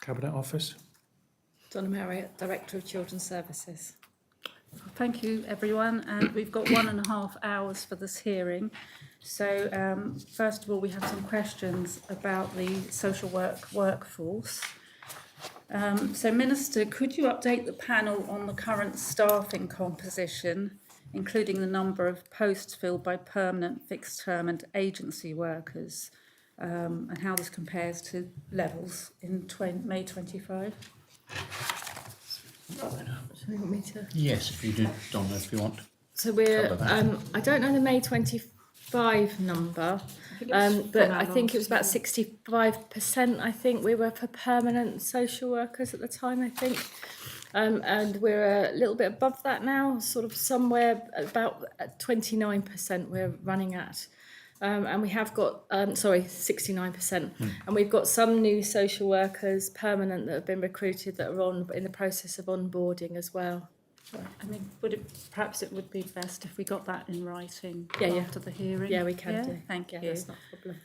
Cabinet Office. Donna Marriott, Director of Children's Services. Thank you, everyone. And we've got 1.5 hours for this hearing. So, first of all, we have some questions about the social work workforce. So, Minister, could you update the panel on the current staffing composition, including the number of posts filled by permanent, fixed-term and agency workers, and how this compares to levels in May 25? So you want me to? Yes, if you do, Donna, if you want. So we're, Cover that. I don't know the May 25 number, but I think it was about 65%, I think we were for permanent social workers at the time, I think. And we're a little bit above that now, sort of somewhere about 29% we're running at. And we have got, 69%. And we've got some new social workers, permanent, that have been recruited that are in the process of onboarding as well. I mean, perhaps it would be best if we got that in writing Yeah. after the hearing? Yeah, we can do. Thank you. That's not a problem.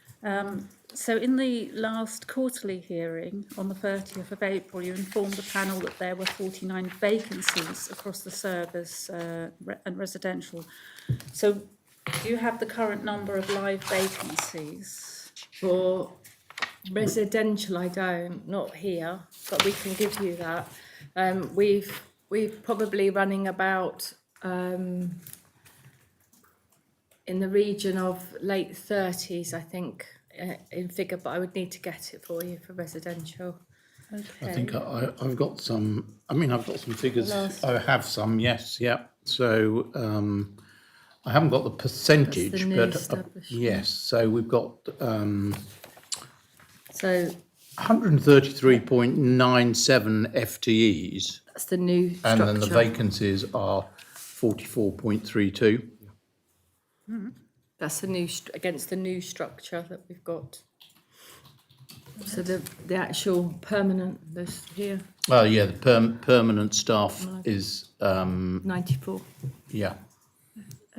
So in the last quarterly hearing on the 30th of April, you informed the panel that there were 49 vacancies across the service and residential. So do you have the current number of live vacancies? For residential, I don't, not here, but we can give you that. We've probably running about in the region of late 30s, I think, in figure, but I would need to get it for you for residential. Okay. I think I've got some. I mean, I've got some figures. Last- I have some. Yes. Yeah. So I haven't got the percentage, That's the new but establishment. yes. So we've got So 133.97 FTEs, that's the new structure. and then the vacancies are 44.32. That's the new against the new structure that we've got. So the actual permanent list here, Oh yeah, the permanent staff is 94. yeah.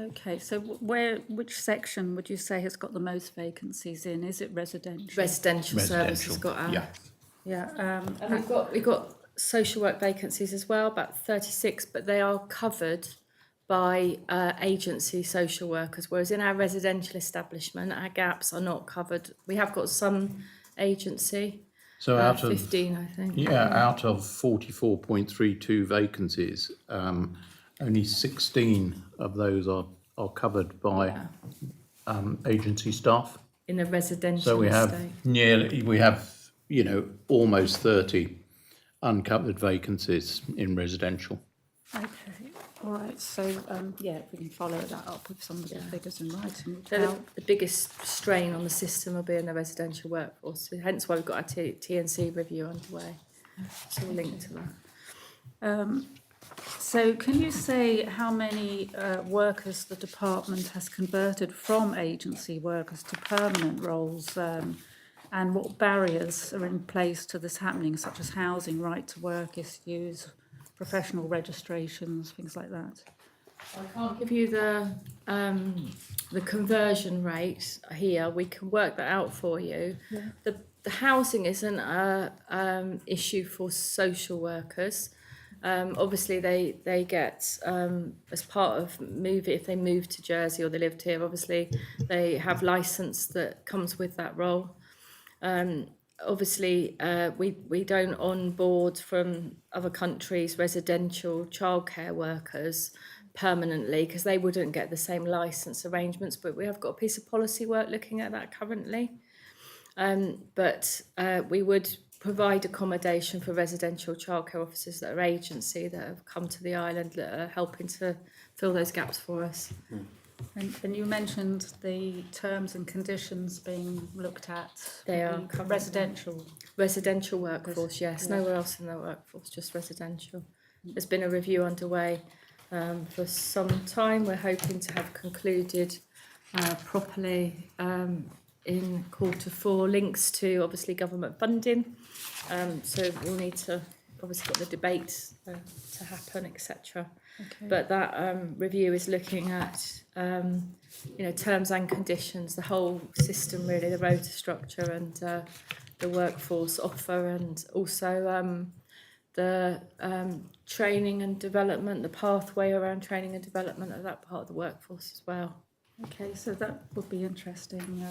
Okay, so which section would you say has got the most vacancies in? Is it residential? Residential service has got our. Yeah. Yeah. And we've got social work vacancies as well, about 36, but they are covered by agency social workers, whereas in our residential establishment, our gaps are not covered. We have got some agency, So out of 15, I think. out of 44.32 vacancies, only 16 of those are covered by agency staff. In the residential So we have estate. almost 30 uncovered vacancies in residential. Okay, all right. So, if we can follow that up with some of the figures in writing. would So help. the biggest strain on the system will be in the residential workforce, so hence why we've got our TNC review underway. So we'll link to that. So can you say how many workers the department has converted from agency workers to permanent roles, and what barriers are in place to this happening, such as housing, right to work issues, professional registrations, things like that? I can't give you the conversion rate here. We can work that out for you. Yeah. The housing isn't a issue for social workers. Obviously, they get as part of if they move to Jersey or they lived here. Obviously, they have licence that comes with that role. Obviously, we don't onboard from other countries residential childcare workers permanently because they wouldn't get the same licence arrangements. But we have got a piece of policy work looking at that currently. But we would provide accommodation for residential childcare officers that are agency that have come to the island that are helping to fill those gaps for us. And you mentioned the terms and conditions being looked at. They are the covered. residential Workforce, yes. Yeah. Nowhere else in the workforce, just residential. There's been a review underway for some time. We're hoping to have concluded properly in Q4. Links to obviously government funding. So we'll need to obviously get the debate to happen, etc. Okay. But that review is looking at terms and conditions, the whole system really, the rota structure and the workforce offer, and also the training and development, the pathway around training and development of that part of the workforce as well. Okay, so that would be interesting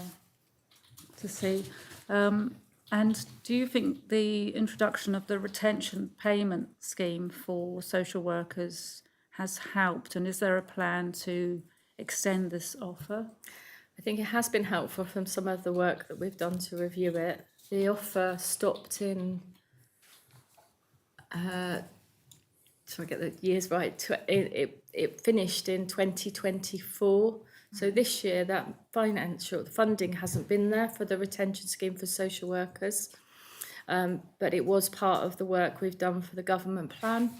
to see. And do you think the introduction of the retention payment scheme for social workers has helped? And is there a plan to extend this offer? I think it has been helpful from some of the work that we've done to review it. The offer stopped in, so I get the years right, it finished in 2024. So this year that funding hasn't been there for the retention scheme for social workers, but it was part of the work we've done for the government plan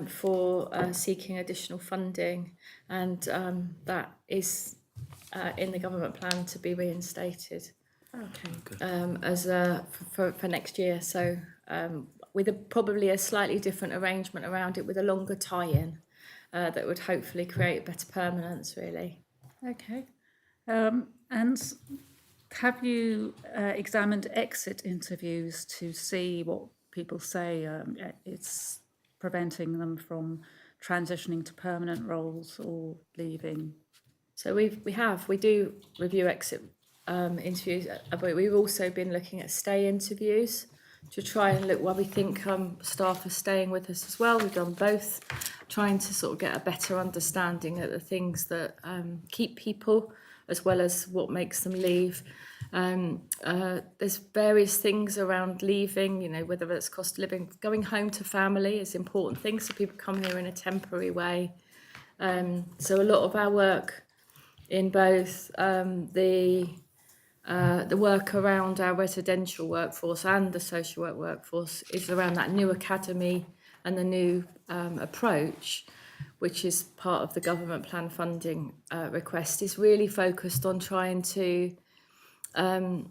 for seeking additional funding, and that is in the government plan to be reinstated. Okay. As for next year. So with probably a slightly different arrangement around it, with a longer tie-in that would hopefully create better permanence, really. Okay. And have you examined exit interviews to see what people say it's preventing them from transitioning to permanent roles or leaving? So we do review exit interviews, but we've also been looking at stay interviews to try and look where we think staff are staying with us as well. We've done both, trying to sort of get a better understanding of the things that keep people as well as what makes them leave. There's various things around leaving, you know, whether it's cost of living, going home to family is important things, so people come here in a temporary way. So a lot of our work in both the work around our residential workforce and the social work workforce is around that new academy and the new approach, which is part of the government plan funding request, is really focused on trying to look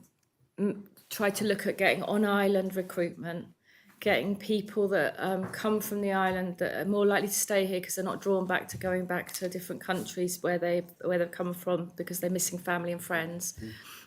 at getting on-island recruitment, getting people that come from the island that are more likely to stay here because they're not drawn back to going back to different countries where they've come from because they're missing family and friends,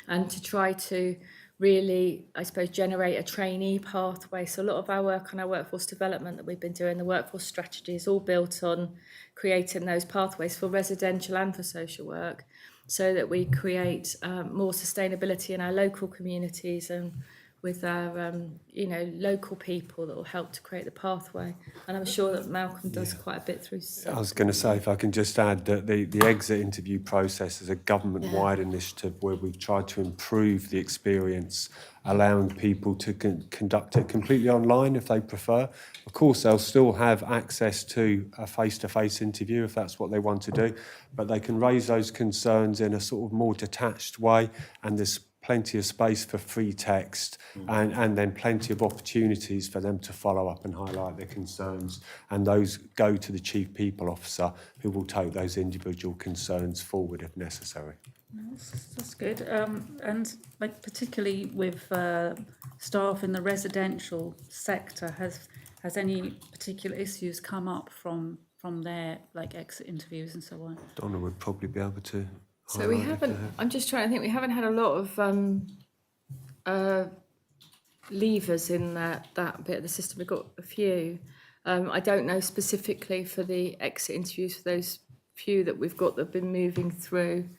and to try to really, I suppose, generate a trainee pathway. So a lot of our work on our workforce development that we've been doing, the workforce strategy, is all built on creating those pathways for residential and for social work, so that we create more sustainability in our local communities and with our local people that will help to create the pathway. And I'm sure that Malcolm does quite a bit through. I was going to say, if I can just add that the exit interview process is a government-wide initiative where we've tried to improve the experience, allowing people to conduct it completely online if they prefer. Of course, they'll still have access to a face-to-face interview if that's what they want to do, but they can raise those concerns in a sort of more detached way, and there's plenty of space for free text and then plenty of opportunities for them to follow up and highlight their concerns, and those go to the Chief People Officer, who will take those individual concerns forward if necessary. That's good. And like particularly with staff in the residential sector, has any particular issues come up from their like exit interviews and so on? Donna would probably be able to. So we haven't, I'm just trying to think, we haven't had a lot of leavers in that bit of the system. We've got a few. I don't know specifically for the exit interviews for those few that we've got that have been moving through.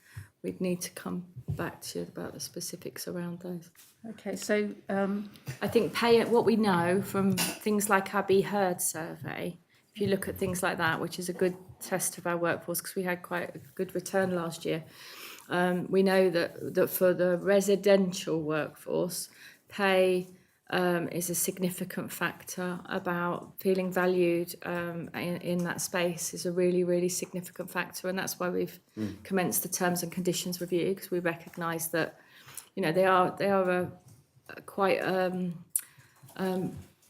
We'd need to come back to you about the specifics around those. Okay, so I think what we know from things like our Be Heard survey, if you look at things like that, which is a good test of our workforce because we had quite a good return last year, we know that for the residential workforce, pay is a significant factor. About feeling valued in that space is a really, really significant factor, and that's why we've commenced the terms and conditions review, because we recognise that, you know, they are quite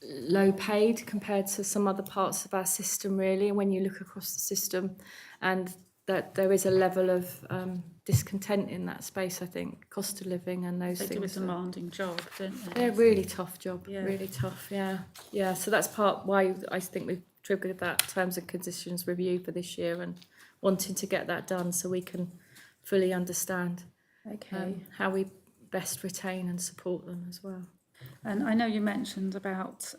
low paid compared to some other parts of our system, really, when you look across the system, and that there is a level of discontent in that space, I think, cost of living and those things. they do a demanding job, don't they? They're a really tough job, Yeah. really tough, yeah. Yeah, so that's part why I think we've triggered that terms and conditions review for this year, and wanting to get that done so we can fully understand Okay. how we best retain and support them as well. And I know you mentioned about,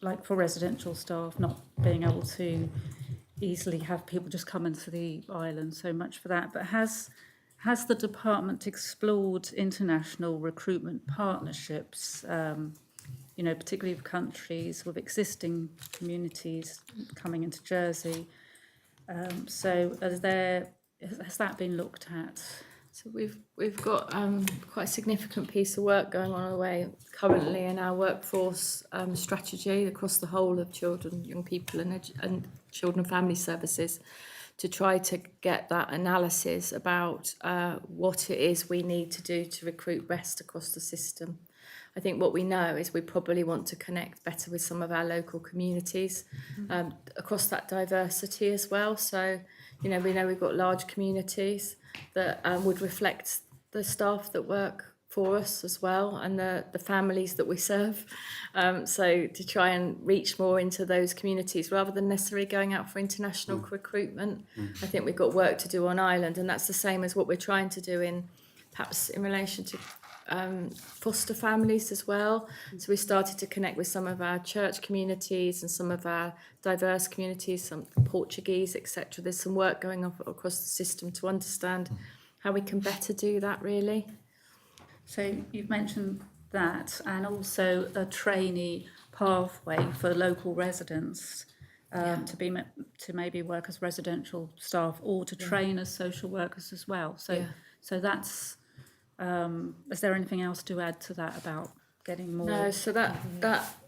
like for residential staff, not being able to easily have people just come into the island, so much for that. But has the department explored international recruitment partnerships, you know, particularly with countries with existing communities coming into Jersey? So has that been looked at? So we've got quite a significant piece of work going on away currently in our workforce strategy across the whole of children, young people and children and family services to try to get that analysis about what it is we need to do to recruit best across the system. I think what we know is we probably want to connect better with some of our local communities across that diversity as well. So, you know we've got large communities that would reflect the staff that work for us as well and the families that we serve. So to try and reach more into those communities rather than necessarily going out for international recruitment. I think we've got work to do on island, and that's the same as what we're trying to do in perhaps in relation to foster families as well. So we started to connect with some of our church communities and some of our diverse communities, some Portuguese, etc. There's some work going on across the system to understand how we can better do that, really. So you've mentioned that, and also a trainee pathway for local residents to maybe work as residential staff or to train as social workers as well. So that's. Is there anything else to add to that about getting more? No, so that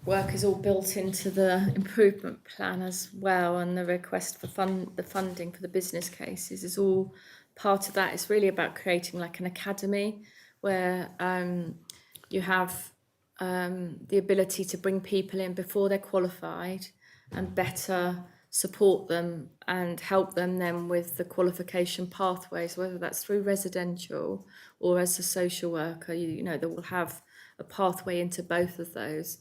work is all built into the improvement plan as well, and the request for the funding for the business cases is all part of that. It's really about creating like an academy where you have the ability to bring people in before they're qualified and better support them and help them then with the qualification pathways, whether that's through residential or as a social worker. You know, they will have a pathway into both of those.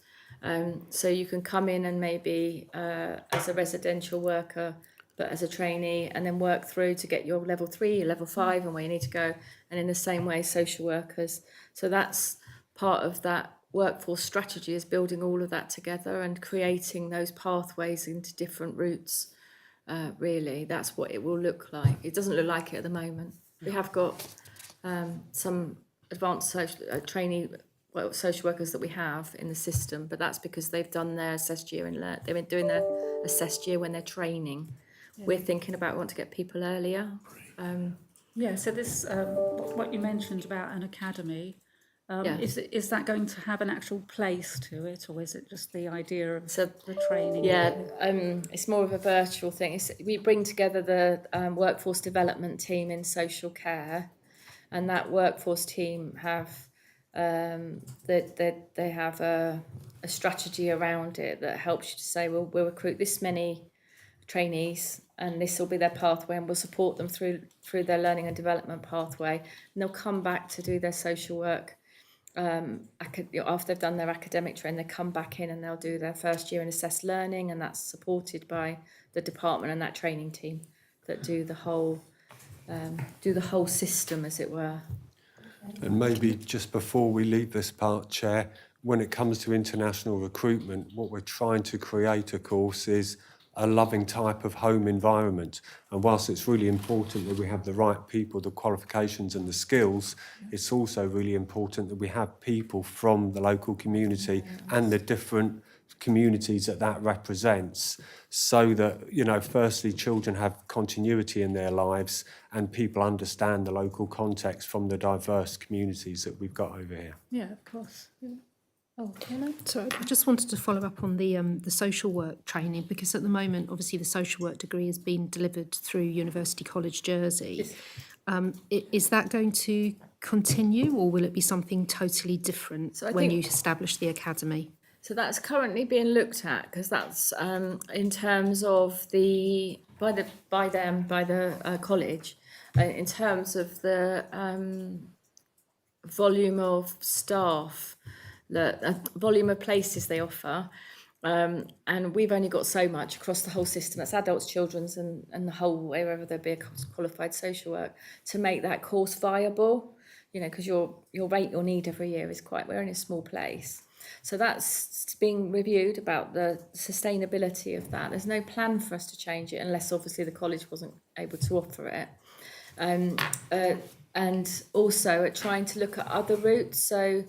So you can come in and maybe as a residential worker, but as a trainee, and then work through to get your level 3, your level 5, and where you need to go. And in the same way, social workers. So that's part of that workforce strategy, is building all of that together and creating those pathways into different routes. Really, that's what it will look like. It doesn't look like it at the moment. We have got some advanced trainee social workers that we have in the system, but that's because they've done their assessed year and they've been doing their assessed year when they're training. Yeah. We're thinking about want to get people earlier. So this what you mentioned about an academy. Is that going to have an actual place to it, or is it just the idea of the training? Yeah, it's more of a virtual thing. We bring together the workforce development team in social care, and that workforce team have they have a strategy around it that helps you to say, well, we'll recruit this many trainees, and this will be their pathway, and we'll support them through their learning and development pathway, and they'll come back to do their social work. After they've done their academic training, they come back in and they'll do their first year in assessed learning, and that's supported by the department and that training team that do the whole system, as it were. And maybe just before we leave this part, Chair, when it comes to international recruitment, what we're trying to create, of course, is a loving type of home environment. And whilst it's really important that we have the right people, the qualifications and the skills, it's also really important that we have people from the local community and the different communities that represents, so that, you know, firstly, children have continuity in their lives and people understand the local context from the diverse communities that we've got over here. Yeah, of course. Yeah. Oh, so I just wanted to follow up on the social work training, because at the moment, obviously, the social work degree has been delivered through University College Jersey. Is that going to continue, or will it be something totally different when you establish the academy? So that's currently being looked at, because that's in terms of by the college, in terms of the volume of staff, the volume of places they offer, and we've only got so much across the whole system. That's adults, children's, and the whole, wherever there be a qualified social work, to make that course viable. because your rate you'll need every year is we're only a small place. So that's being reviewed about the sustainability of that. There's no plan for us to change it unless obviously the college wasn't able to offer it. And also at trying to look at other routes. So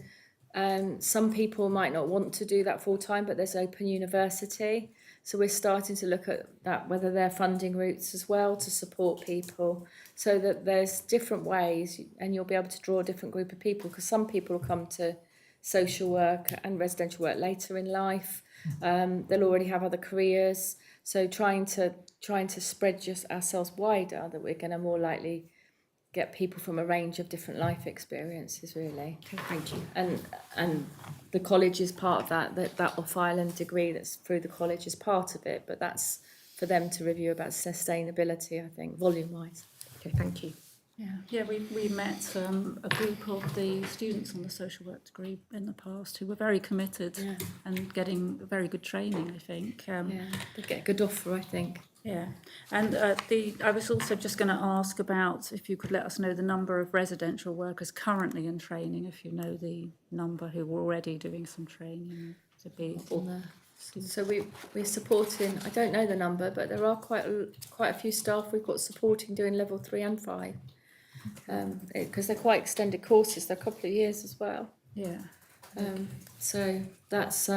some people might not want to do that full time, but there's Open University. So we're starting to look at that, whether they're funding routes as well to support people, so that there's different ways and you'll be able to draw a different group of people, because some people will come to social work and residential work later in life. They'll already have other careers. So trying to spread just ourselves wider, that we're going to more likely get people from a range of different life experiences, really. Okay, thank you. And the college is part of that off-island degree that's through the college is part of it, but that's for them to review about sustainability, I think, volume-wise. Okay, thank you. Yeah, we met a group of the students on the social work degree in the past who were very committed and getting very good training, I think. They get a good offer, I think. Yeah, and I was also just going to ask about if you could let us know the number of residential workers currently in training, if you know the number who are already doing some training to be. So we're supporting, I don't know the number, but there are quite a few staff we've got supporting doing level 3 and 5, because they're quite extended courses, they're a couple of years as well. Yeah. So that's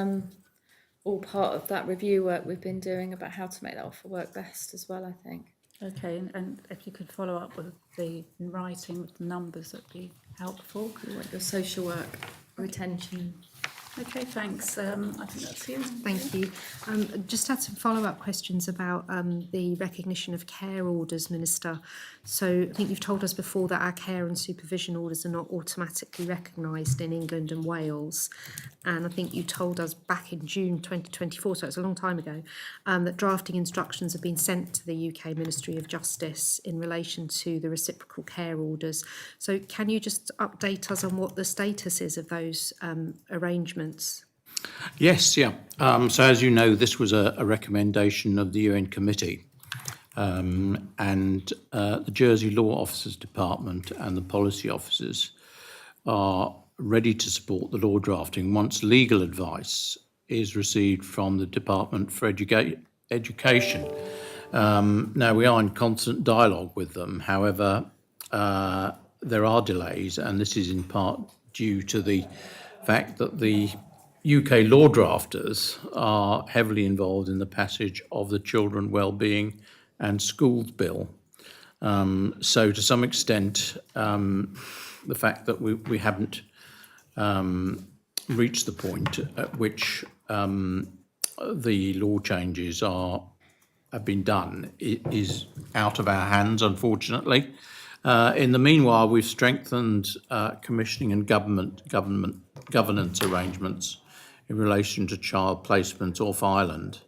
all part of that review work we've been doing about how to make that offer work best as well, I think. Okay, and if you could follow up with the in writing with the numbers, that'd be helpful. You want your social work retention. Okay, thanks. I think that's you. Thank you. Just had some follow-up questions about the recognition of care orders, Minister. So I think you've told us before that our care and supervision orders are not automatically recognised in England and Wales. And I think you told us back in June 2024, so it's a long time ago, that drafting instructions have been sent to the UK Ministry of Justice in relation to the reciprocal care orders. So can you just update us on what the status is of those arrangements? Yes, yeah. So as you know, this was a recommendation of the UN committee, and the Jersey Law Officers Department and the policy officers are ready to support the law drafting once legal advice is received from the Department for Education. Now, we are in constant dialogue with them. However, there are delays, and this is in part due to the fact that the UK law drafters are heavily involved in the passage of the Children Wellbeing and Schools Bill. So to some extent, the fact that we haven't reached the point at which the law changes have been done is out of our hands, unfortunately. In the meanwhile, we've strengthened commissioning and governance arrangements in relation to child placement off island,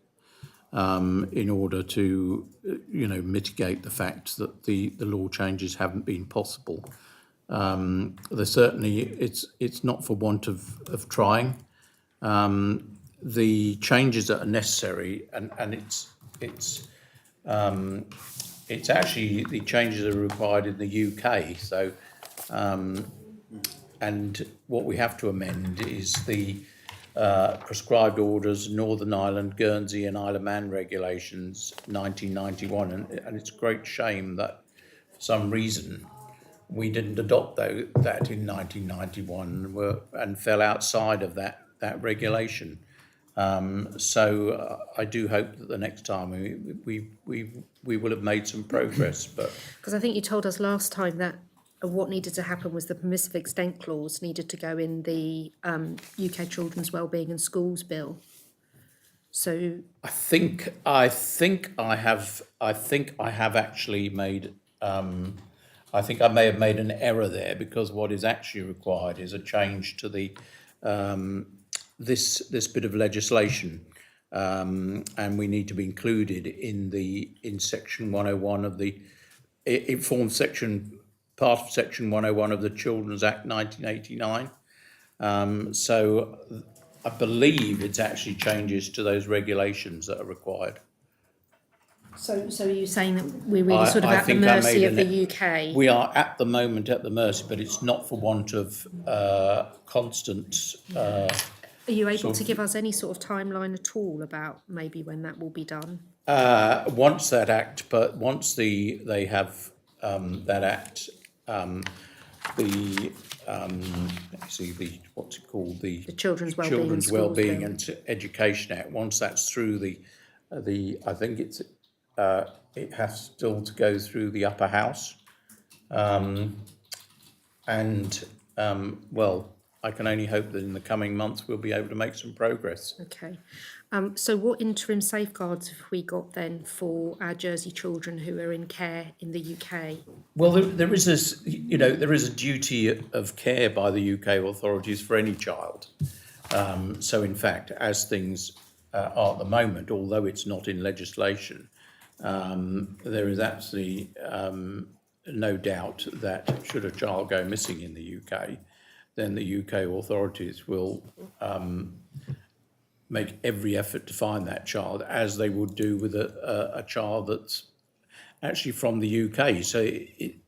in order to, mitigate the fact that the law changes haven't been possible. There's certainly it's not for want of trying. The changes that are necessary, and it's actually the changes are required in the UK. So, and what we have to amend is the prescribed orders, Northern Ireland, Guernsey and Isle of Man regulations, 1991, and it's a great shame that for some reason we didn't adopt that in 1991 and fell outside of that regulation. So I do hope that the next time we will have made some progress. But because I think you told us last time that what needed to happen was the permissive extent clause needed to go in the UK Children's Wellbeing and Schools Bill. So I think I have actually made. I think I may have made an error there, because what is actually required is a change to the this bit of legislation, and we need to be included in section 101 of the. It forms part of section 101 of the Children's Act 1989. So I believe it's actually changes to those regulations that are required. So are you saying that we're really sort of I at the think I mercy made of the an- UK? We are at the moment at the mercy, but it's not for want of constant. Are you able sort to of- give us any sort of timeline at all about maybe when that will be done? Once that act, but once they have that act, the let's see, the what's it called, the The Children's Wellbeing in Children's Schools Wellbeing Bill. and Education Act. Once that's through the I think it's it has still to go through the upper house, and well, I can only hope that in the coming months we'll be able to make some progress. Okay. So what interim safeguards have we got then for our Jersey children who are in care in the UK? Well, there is this, there is a duty of care by the UK authorities for any child. So, in fact, as things are at the moment, although it's not in legislation, there is absolutely no doubt that should a child go missing in the UK, then the UK authorities will make every effort to find that child, as they would do with a child that's actually from the UK. So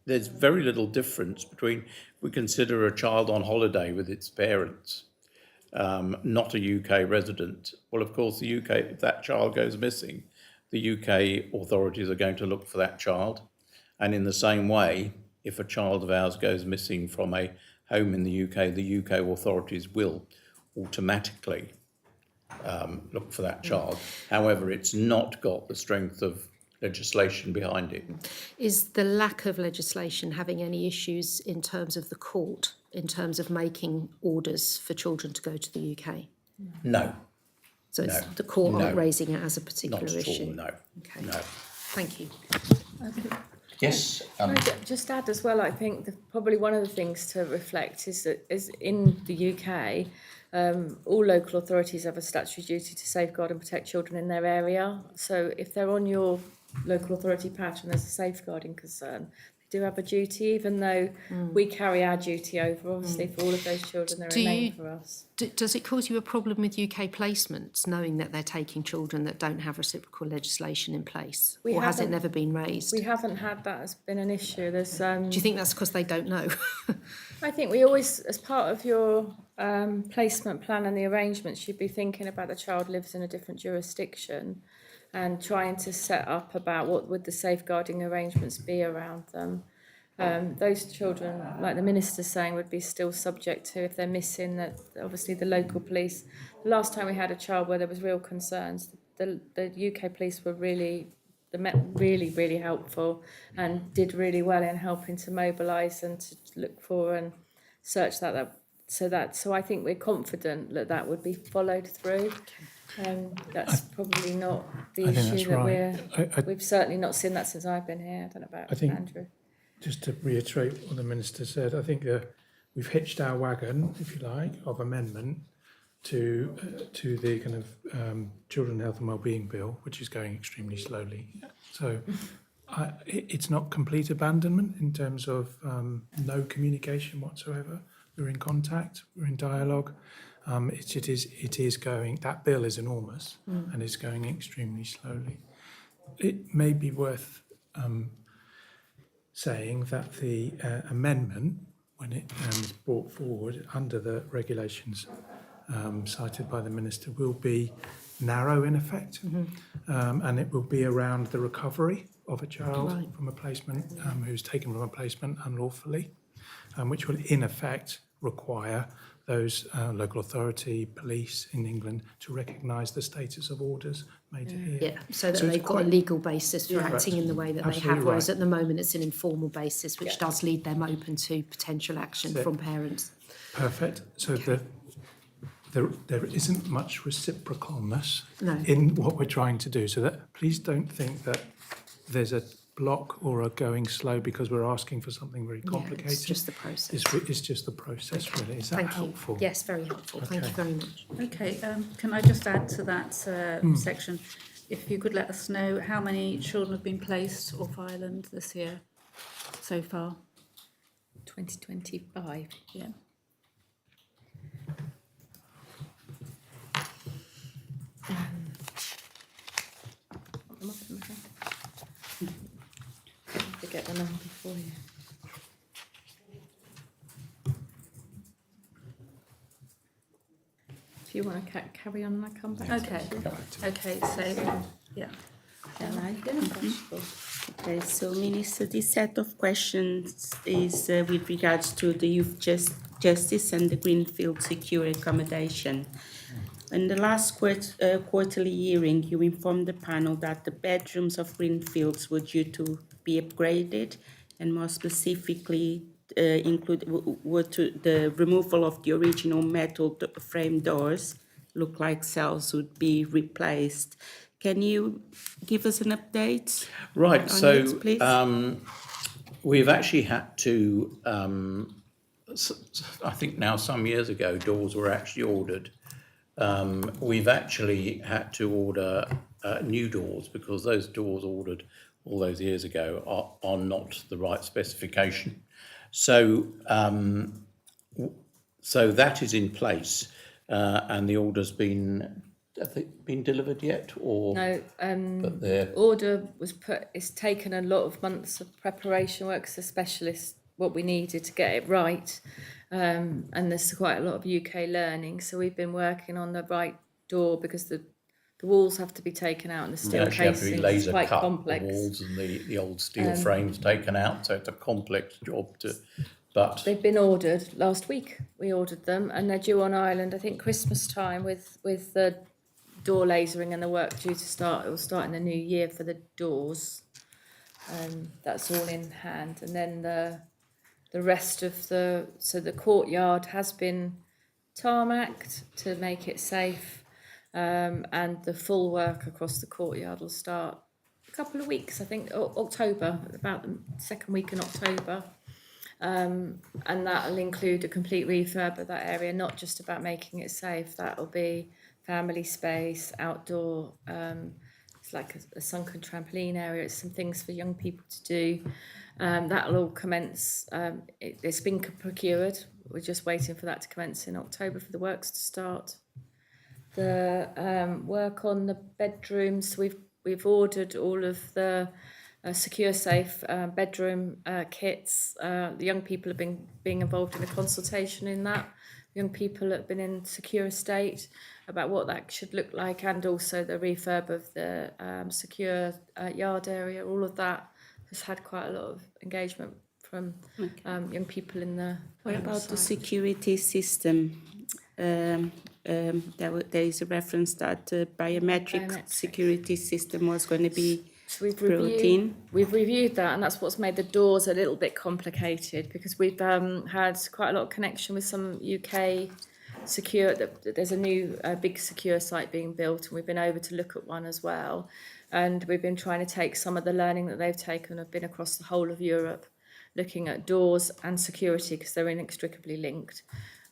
there's very little difference between, if we consider a child on holiday with its parents, not a UK resident. Well, of course, the UK, if that child goes missing, the UK authorities are going to look for that child. And in the same way, if a child of ours goes missing from a home in the UK authorities will automatically look for that child. However, it's not got the strength of legislation behind it. Is the lack of legislation having any issues in terms of the court, in terms of making orders for children to go to the UK? No, So it's No. the court aren't No. raising it as a particular not at issue? all, no. Okay. No. Thank you. Yes, Can I just add as well, I think probably one of the things to reflect is that in the UK, all local authorities have a statutory duty to safeguard and protect children in their area. So if they're on your local authority patch and there's a safeguarding concern, they do have a duty, even though we carry our duty over, obviously, for all of those children that Do remain you- for us. Does it cause you a problem with UK placements, knowing that they're taking children that don't have reciprocal legislation in place? We Or has it haven't- never been raised? We haven't had that as been an issue. There's Do you think that's because they don't know? I think we always, as part of your placement plan and the arrangements, you'd be thinking about the child lives in a different jurisdiction and trying to set up about what would the safeguarding arrangements be around them. Those children, like the minister's saying, would be still subject to, if they're missing, that obviously the local police. The last time we had a child where there was real concerns, the UK police were really helpful and did really well in helping to mobilise and to look for and search that. So I think we're confident that would be followed through. That's probably not the I think issue that's that right. we've certainly not seen that since I've been here. I don't know about I think- Andrew. Just to reiterate what the Minister said, I think we've hitched our wagon, if you like, of amendment to the kind of Children Health and Wellbeing Bill, which is going extremely slowly. So it's not complete abandonment in terms of no communication whatsoever. We're in contact, we're in dialogue. It is going, that bill is enormous and it's going extremely slowly. It may be worth saying that the amendment, when it is brought forward under the regulations cited by the Minister, will be narrow in effect, and it will be around the recovery of a child Right. from a placement who's taken from a placement unlawfully, which will in effect require those local authority, police in England to recognise the status of orders made here. Yeah, so that So it's they've got a quite- legal basis for Yeah. acting in the way that they Absolutely have, whereas right. at the moment it's an informal basis, which Yeah. does leave them open to potential action That's it. from parents. Perfect. So there isn't much reciprocalness No. in what we're trying to do. So that please don't think that there's a block or a going slow because we're asking for something very complicated. Yeah, it's just the process. It's just the process, really. Is that Thank helpful? you. Yes, very helpful. Thank you Okay. very much. Okay, can I just add to that section? If you could let us know how many children have been placed off island this year so far? 2025. Yeah. get the number for you. If you want to carry on, I come back. Okay. Okay, so, yeah. Shall I? Possible. Okay, so Minister, this set of questions is with regards to the youth justice and the Greenfield secure accommodation. In the last quarterly hearing, you informed the panel that the bedrooms of Greenfields were due to be upgraded, and more specifically, were to the removal of the original metal frame doors, look like cells would be replaced. Can you give us an update? Right, on so it, please? we've actually had to, I think now some years ago, doors were actually ordered. We've actually had to order new doors because those doors ordered all those years ago are not the right specification. So, so that is in place, and the order's been, have they been delivered yet, or? No, But they're, order was put, it's taken a lot of months of preparation work as a specialist, what we needed to get it right. And there's quite a lot of UK learning, so we've been working on the right door because the walls have to be taken out and the they steel actually have to be casing is laser quite cut, the complex. walls and the old steel frames taken out, so it's a complex job to, but They've been ordered last week. We ordered them, and they're due on Ireland, I think Christmas time, with the door lasering and the work due to start. It will start in the new year for the doors. That's all in hand, and then the rest of the courtyard has been tarmacked to make it safe, and the full work across the courtyard will start a couple of weeks, I think, October, about the second week in October. And that'll include a complete refurb of that area, not just about making it safe. That'll be family space, outdoor, it's like a sunken trampoline area, it's some things for young people to do. That'll all commence, it's been procured, we're just waiting for that to commence in October for the works to start. The work on the bedrooms, we've ordered all of the secure safe bedroom kits. The young people have been being involved in a consultation in that. Young people have been in secure estate about what that should look like, and also the refurb of the secure yard area. All of that has had quite a lot of engagement from young people in the What about the site. security system? There is a reference that the biometric security system was going to be So we've brought in. reviewed that, and that's what's made the doors a little bit complicated, because we've had quite a lot of connection with some UK secure. There's a new big secure site being built, and we've been over to look at one as well. And we've been trying to take some of the learning that they've taken. I've been across the whole of Europe, looking at doors and security because they're inextricably linked.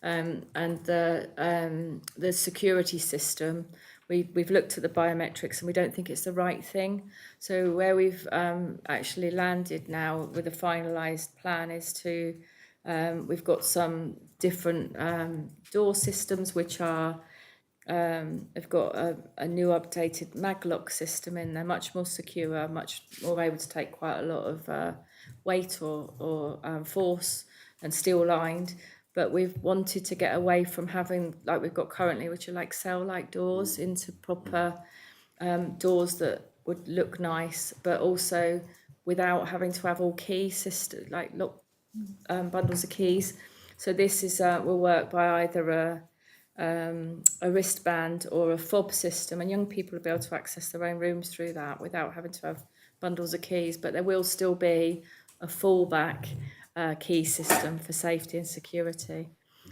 And the security system, we've looked at the biometrics and we don't think it's the right thing. So where we've actually landed now with a finalised plan is to, we've got some different door systems which are, have got a new updated maglock system in there, much more secure, much more able to take quite a lot of weight or force, and steel lined. But we've wanted to get away from having, like we've got currently, which are like cell-like doors, into proper doors that would look nice, but also without having to have all key system, like lock bundles of keys. So this is will work by either a wristband or a fob system, and young people will be able to access their own rooms through that without having to have bundles of keys. But there will still be a fallback key system for safety and security.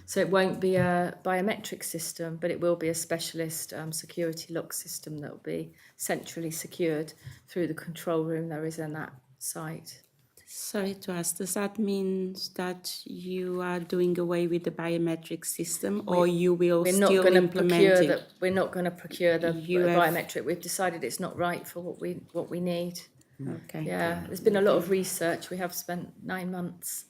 So it won't be a biometric system, but it will be a specialist security lock system that will be centrally secured through the control room there is in that site. Sorry to ask, does that mean that you are doing away with the biometric system, or you will We're not still going to implement procure it? we're not going to procure the You have- biometric. We've decided it's not right for what we need. Okay. Yeah, there's been a lot of research. We have spent 9 months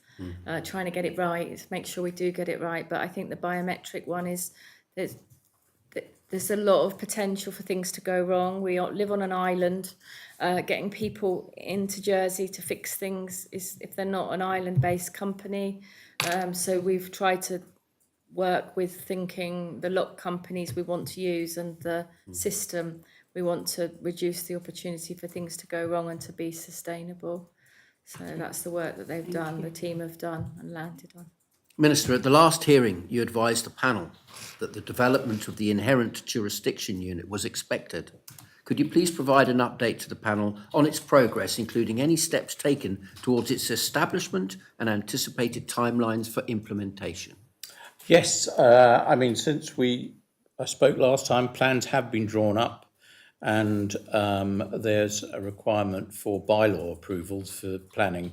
trying to get it right, make sure we do get it right. But I think the biometric one is, there's a lot of potential for things to go wrong. We live on an island. Getting people into Jersey to fix things is, if they're not an island-based company. So we've tried to work with thinking the lock companies we want to use and the system. We want to reduce the opportunity for things to go wrong and to be sustainable. So that's the work that they've done, the team have done and landed on. Minister, at the last hearing, you advised the panel that the development of the inherent jurisdiction unit was expected. Could you please provide an update to the panel on its progress, including any steps taken towards its establishment and anticipated timelines for implementation? Yes, I mean, since I spoke last time, plans have been drawn up, and there's a requirement for bylaw approvals for planning,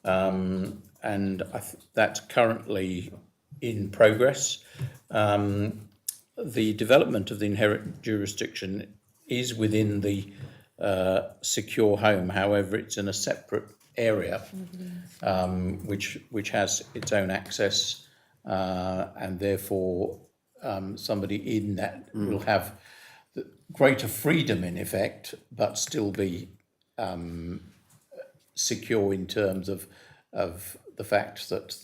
and that's currently in progress. The development of the inherent jurisdiction is within the secure home. However, it's in a separate area, which has its own access, and therefore somebody in that will have greater freedom in effect, but still be secure in terms of the fact that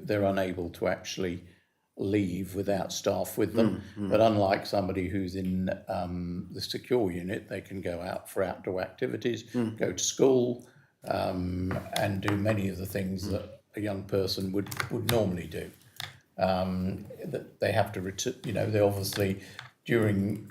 they're unable to actually leave without staff with them. But unlike somebody who's in the secure unit, they can go out for outdoor activities, go to school, and do many of the things that a young person would normally do. That they have to they obviously during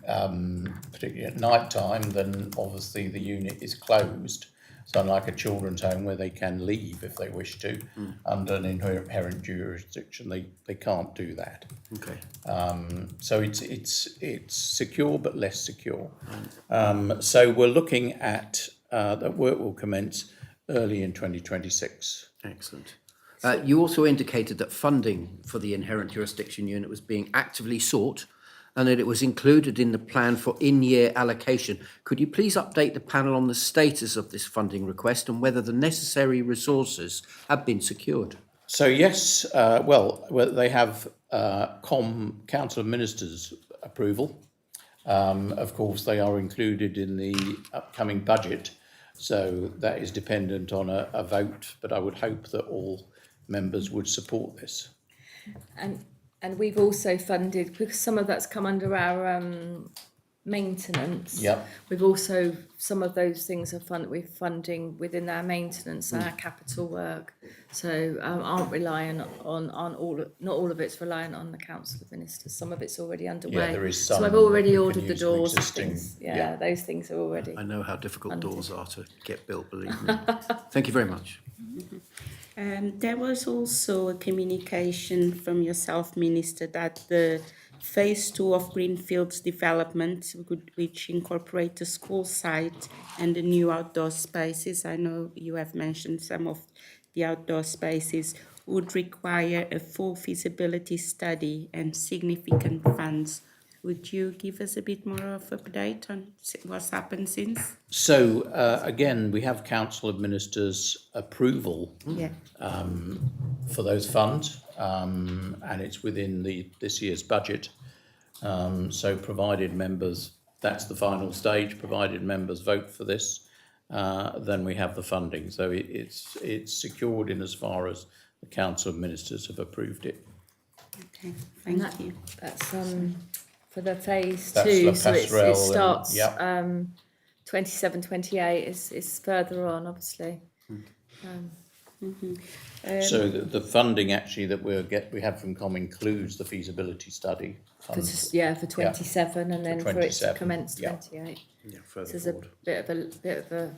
particularly at night time, then obviously the unit is closed. So unlike a children's home where they can leave if they wish to, under an inherent jurisdiction, they can't do that. Okay. So it's secure but less secure. So we're looking at that work will commence early in 2026. Excellent. You also indicated that funding for the inherent jurisdiction unit was being actively sought and that it was included in the plan for in-year allocation. Could you please update the panel on the status of this funding request and whether the necessary resources have been secured? So yes, well, they have Council of Ministers approval. Of course, they are included in the upcoming budget, so that is dependent on a vote, but I would hope that all members would support this. And we've also funded, because some of that's come under our maintenance. Yep. We've also, some of those things we're funding within our maintenance and our capital work. So aren't relying on all, not all of it's reliant on the Council of Ministers. Some of it's already underway. Yeah, there is some. So I've already you can ordered the use doors and existing, things. Yeah, those things are already. I know how difficult Funded. doors are to get built, believe me. Thank you very much. There was also a communication from yourself, Minister, that the phase 2 of Greenfield's development, which incorporate the school site and the new outdoor spaces, I know you have mentioned some of the outdoor spaces, would require a full feasibility study and significant funds. Would you give us a bit more of an update on what's happened since? So again, we have Council of Ministers approval for those funds, and it's within this year's budget. So provided members, that's the final stage, provided members vote for this, then we have the funding. So it's secured in as far as the Council of Ministers have approved it. Okay, thank you. That's for the phase That's 2, La so it Passerelle starts and- 27, 28 is further on, obviously. So the funding actually that we have from COM includes the feasibility study funds. For 27 and then for it to 27, commence yeah. 28. Yeah, So further there's a forward. bit of a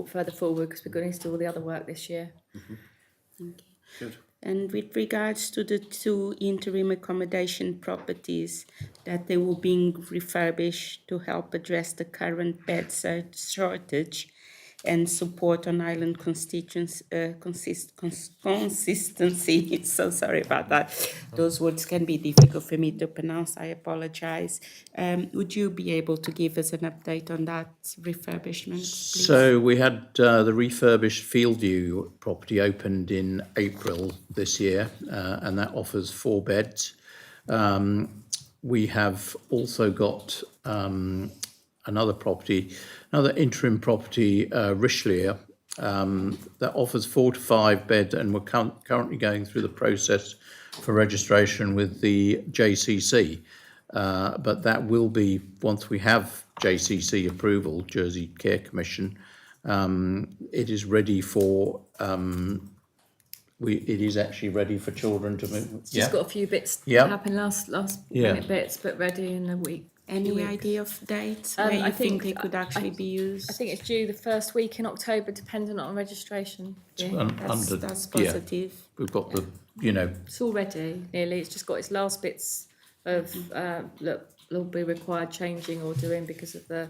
further forward because we're going to do all the other work this year. Good. And with regards to the 2 interim accommodation properties, that they will be refurbished to help address the current bed shortage and support on island consistency. So sorry about that. Those words can be difficult for me to pronounce. I apologise. Would you be able to give us an update on that refurbishment, please? So we had the refurbished Fieldview property opened in April this year, and that offers 4 beds. we have also got another property, another interim property, Richelieu, that offers 4 to 5 beds, and we're currently going through the process for registration with the JCC. But that will be, once we have JCC approval, Jersey Care Commission, it is ready for, it is actually ready for children to move. It's just got a few bits Yeah. that happened last Yeah. minute bits, but ready in a week. Any idea of dates where you I think think- they could actually be used? I think it's due the first week in October, dependent on registration. Yeah. That's positive. We've got the, you know, It's all ready, nearly. It's just got its last bits of that will be required changing or doing because of the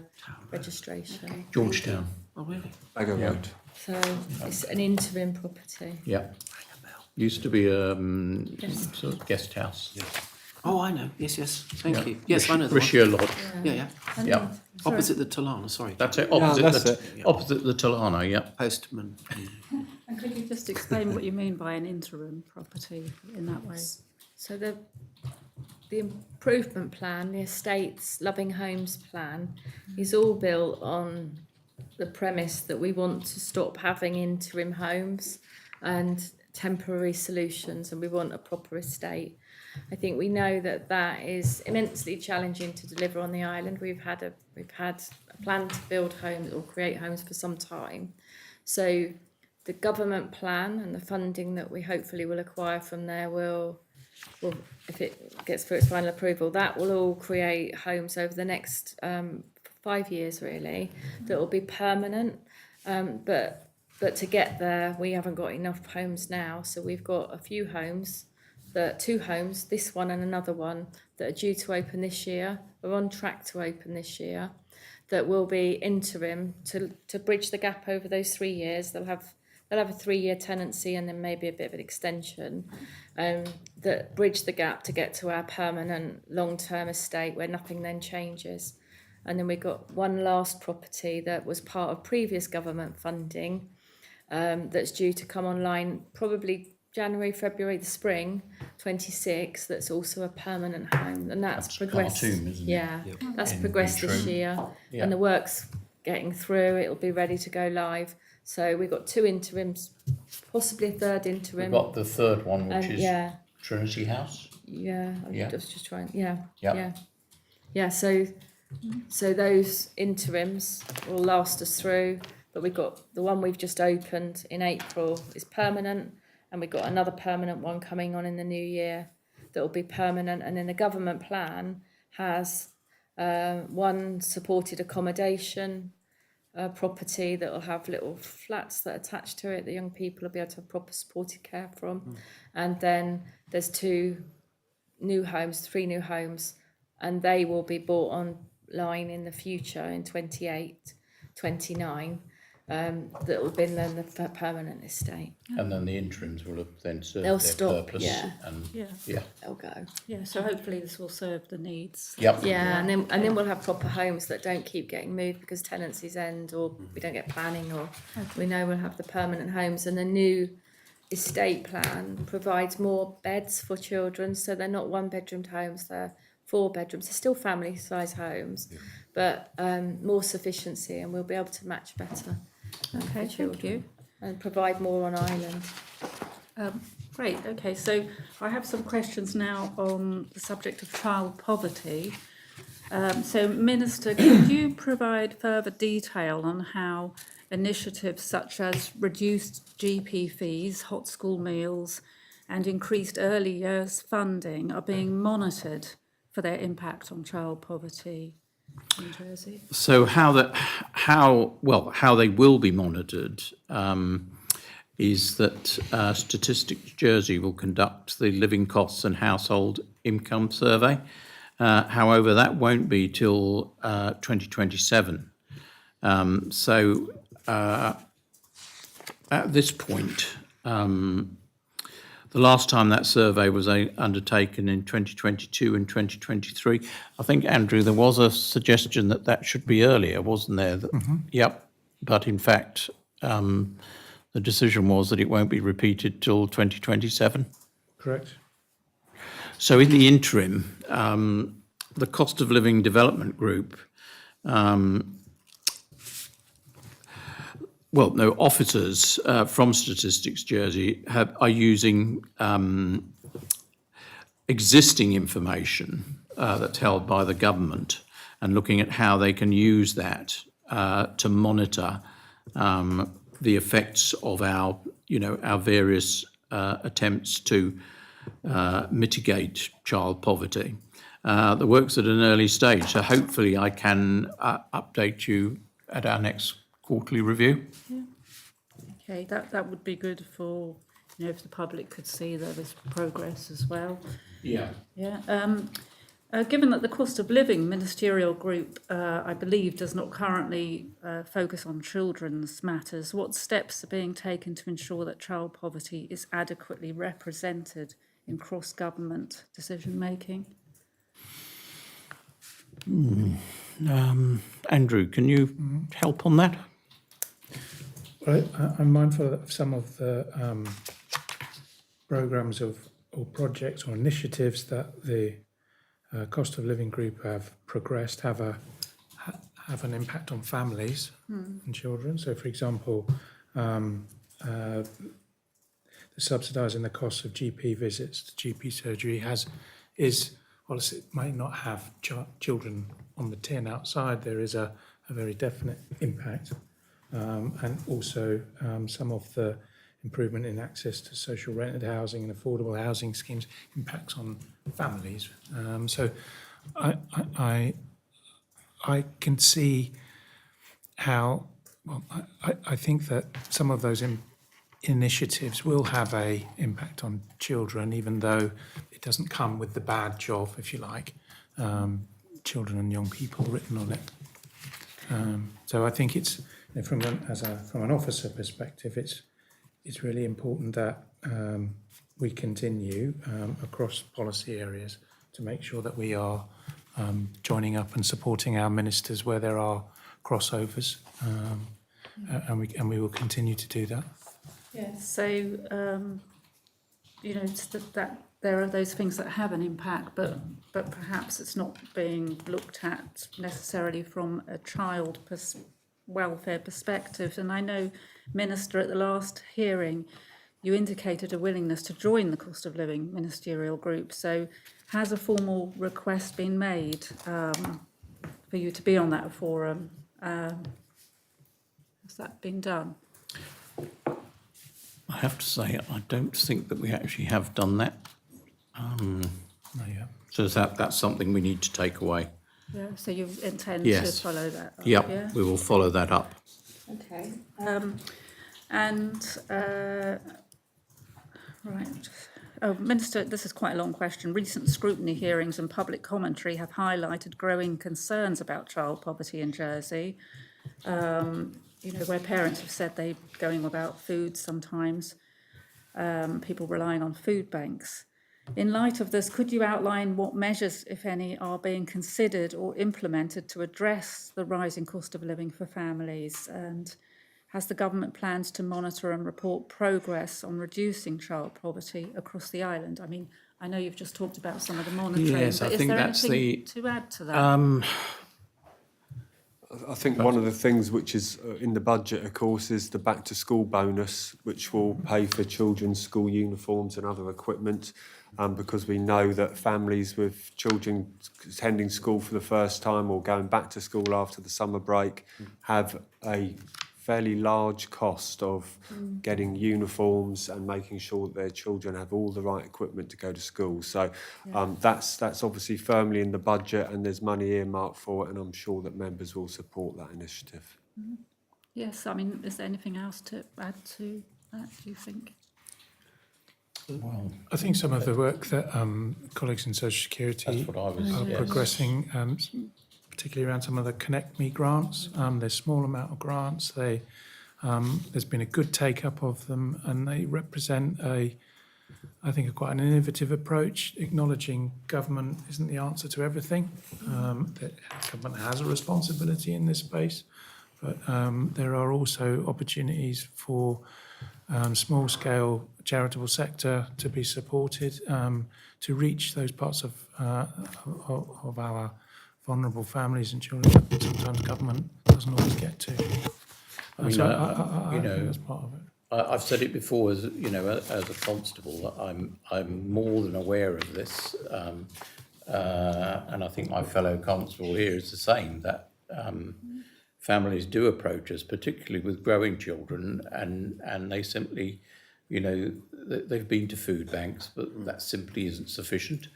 registration. Georgetown. Oh, really? Bagger Road. So it's an interim property. Yeah. Used to be a sort of guest house. Oh, I know. Yes, yes. Thank Yeah. you. Yes, I know the one. Richelieu Lodge. Yeah, yeah. And Yeah. Opposite the Talana, sorry. That's it. Yeah, Opposite, that's the, opposite the Talana. Yeah. Postman. And could you just explain what you mean by an interim property in that way? So the improvement plan, the estates Loving Homes plan, is all built on the premise that we want to stop having interim homes and temporary solutions, and we want a proper estate. I think we know that that is immensely challenging to deliver on the island. We've had a plan to build homes or create homes for some time. So the government plan and the funding that we hopefully will acquire from there will, if it gets through its final approval, that will all create homes over the next 5 years really, that will be permanent. But to get there, we haven't got enough homes now. So we've got a few homes, 2 homes, this one and another one, that are due to open this year, are on track to open this year, that will be interim to bridge the gap over those 3 years. They'll have a 3-year tenancy and then maybe a bit of an extension, that bridge the gap to get to our permanent long-term estate where nothing then changes. And then we got one last property that was part of previous government funding, that's due to come online probably January, February, the spring 26. That's also a permanent home, and that's progressed. Khartoum, isn't it? Yeah, that's In progressed this interim. year, Yeah. and the work's getting through. It'll be ready to go live. So we've got 2 interims, possibly a third We've interim. got the third one, which is yeah, Trinity House. yeah. I Yeah. was just trying. Yeah, Yeah. yeah. So those interims will last us through. But we've got the one we've just opened in April is permanent, and we've got another permanent one coming on in the new year that will be permanent. And then the government plan has one supported accommodation property that will have little flats that are attached to it that young people will be able to have proper supported care from. And then there's 3 new homes, and they will be bought online in the future in 28, 29. That will be then the permanent estate. And then the interims will have then served They'll their stop, purpose. yeah. And Yeah. yeah. They'll go. Yeah, so hopefully this will serve the needs. Yep. Yeah, and then we'll have proper homes that don't keep getting moved because tenancies end or we don't get planning, or we know we'll have the permanent homes. And the new estate plan provides more beds for children, so they're not 1-bedroomed homes, they're 4 bedrooms. They're still family size homes, but more sufficiency, and we'll be able to match better. Okay, for thank children you. and provide more on island. Great, okay, so I have some questions now on the subject of child poverty. So Minister, could you provide further detail on how initiatives such as reduced GP fees, hot school meals and increased early years funding are being monitored for their impact on child poverty in Jersey? So how they will be monitored is that Statistics Jersey will conduct the living costs and household income survey. However, that won't be till 2027. So at this point, the last time that survey was undertaken in 2022 and 2023, I think, Andrew, there was a suggestion that should be earlier, wasn't there? Yep. But in fact, the decision was that it won't be repeated till 2027. Correct. So in the interim, the cost of living development group, officers from Statistics Jersey are using existing information that's held by the government and looking at how they can use that to monitor the effects of our various attempts to mitigate child poverty. The work's at an early stage, so hopefully I can update you at our next quarterly review. Okay, that would be good for, if the public could see that there's progress as well. Yeah. Yeah. Given that the cost of living ministerial group, I believe, does not currently focus on children's matters, what steps are being taken to ensure that child poverty is adequately represented in cross-government decision-making? Andrew, can you help on that? Well, I'm mindful of some of the programmes or projects or initiatives that the cost of living group have progressed have an impact on families and children. So, for example, the subsidising the cost of GP visits to GP surgery whilst it may not have children on the tin outside, there is a very definite impact. And also some of the improvement in access to social rented housing and affordable housing schemes impacts on families. So I can see how, I think that some of those initiatives will have a impact on children, even though it doesn't come with the badge of, if you like, children and young people written on it. So I think it's, from an officer perspective, it's really important that we continue across policy areas to make sure that we are joining up and supporting our ministers where there are crossovers, and we will continue to do that. Yes. So, it's that there are those things that have an impact, but perhaps it's not being looked at necessarily from a child welfare perspective. And I know, Minister, at the last hearing, you indicated a willingness to join the cost of living ministerial group. So has a formal request been made for you to be on that forum? Has that been done? I have to say, I don't think that we actually have done that. So that's something we need to take away. Yeah, so you intend Yes. to follow that up? Yep, Yeah? we will follow that up. Okay. Right. Oh, Minister, this is quite a long question. Recent scrutiny hearings and public commentary have highlighted growing concerns about child poverty in Jersey. Where parents have said they're going without food sometimes, people relying on food banks. In light of this, could you outline what measures, if any, are being considered or implemented to address the rising cost of living for families? And has the government plans to monitor and report progress on reducing child poverty across the island? I mean, I know you've just talked about some of the monitoring, Yes, but I is think there that's anything to add to that? I think one of the things which is in the budget, of course, is the back to school bonus, which will pay for children's school uniforms and other equipment, because we know that families with children attending school for the first time or going back to school after the summer break have a fairly large cost of getting uniforms and making sure that their children have all the right equipment to go to school. So that's obviously firmly in the budget, and there's money earmarked for it, and I'm sure that members will support that initiative. Yes, I mean, is there anything else to add to that, do you think? Well, I think some of the work that colleagues in Social Security that's what I was. are yes. progressing, particularly around some of the Connect Me grants. There's a small amount of grants. There's been a good take-up of them, and they represent I think, quite an innovative approach, acknowledging government isn't the answer to everything. That government has a responsibility in this space, but there are also opportunities for small-scale charitable sector to be supported to reach those parts of our vulnerable families and children that sometimes government doesn't always get to. I mean, so you I know, think that's part of it. I've said it before, as you know, as a constable, that I'm more than aware of this, and I think my fellow constable here is the same. That families do approach us, particularly with growing children, and they simply, you know, they've been to food banks, but that simply isn't sufficient.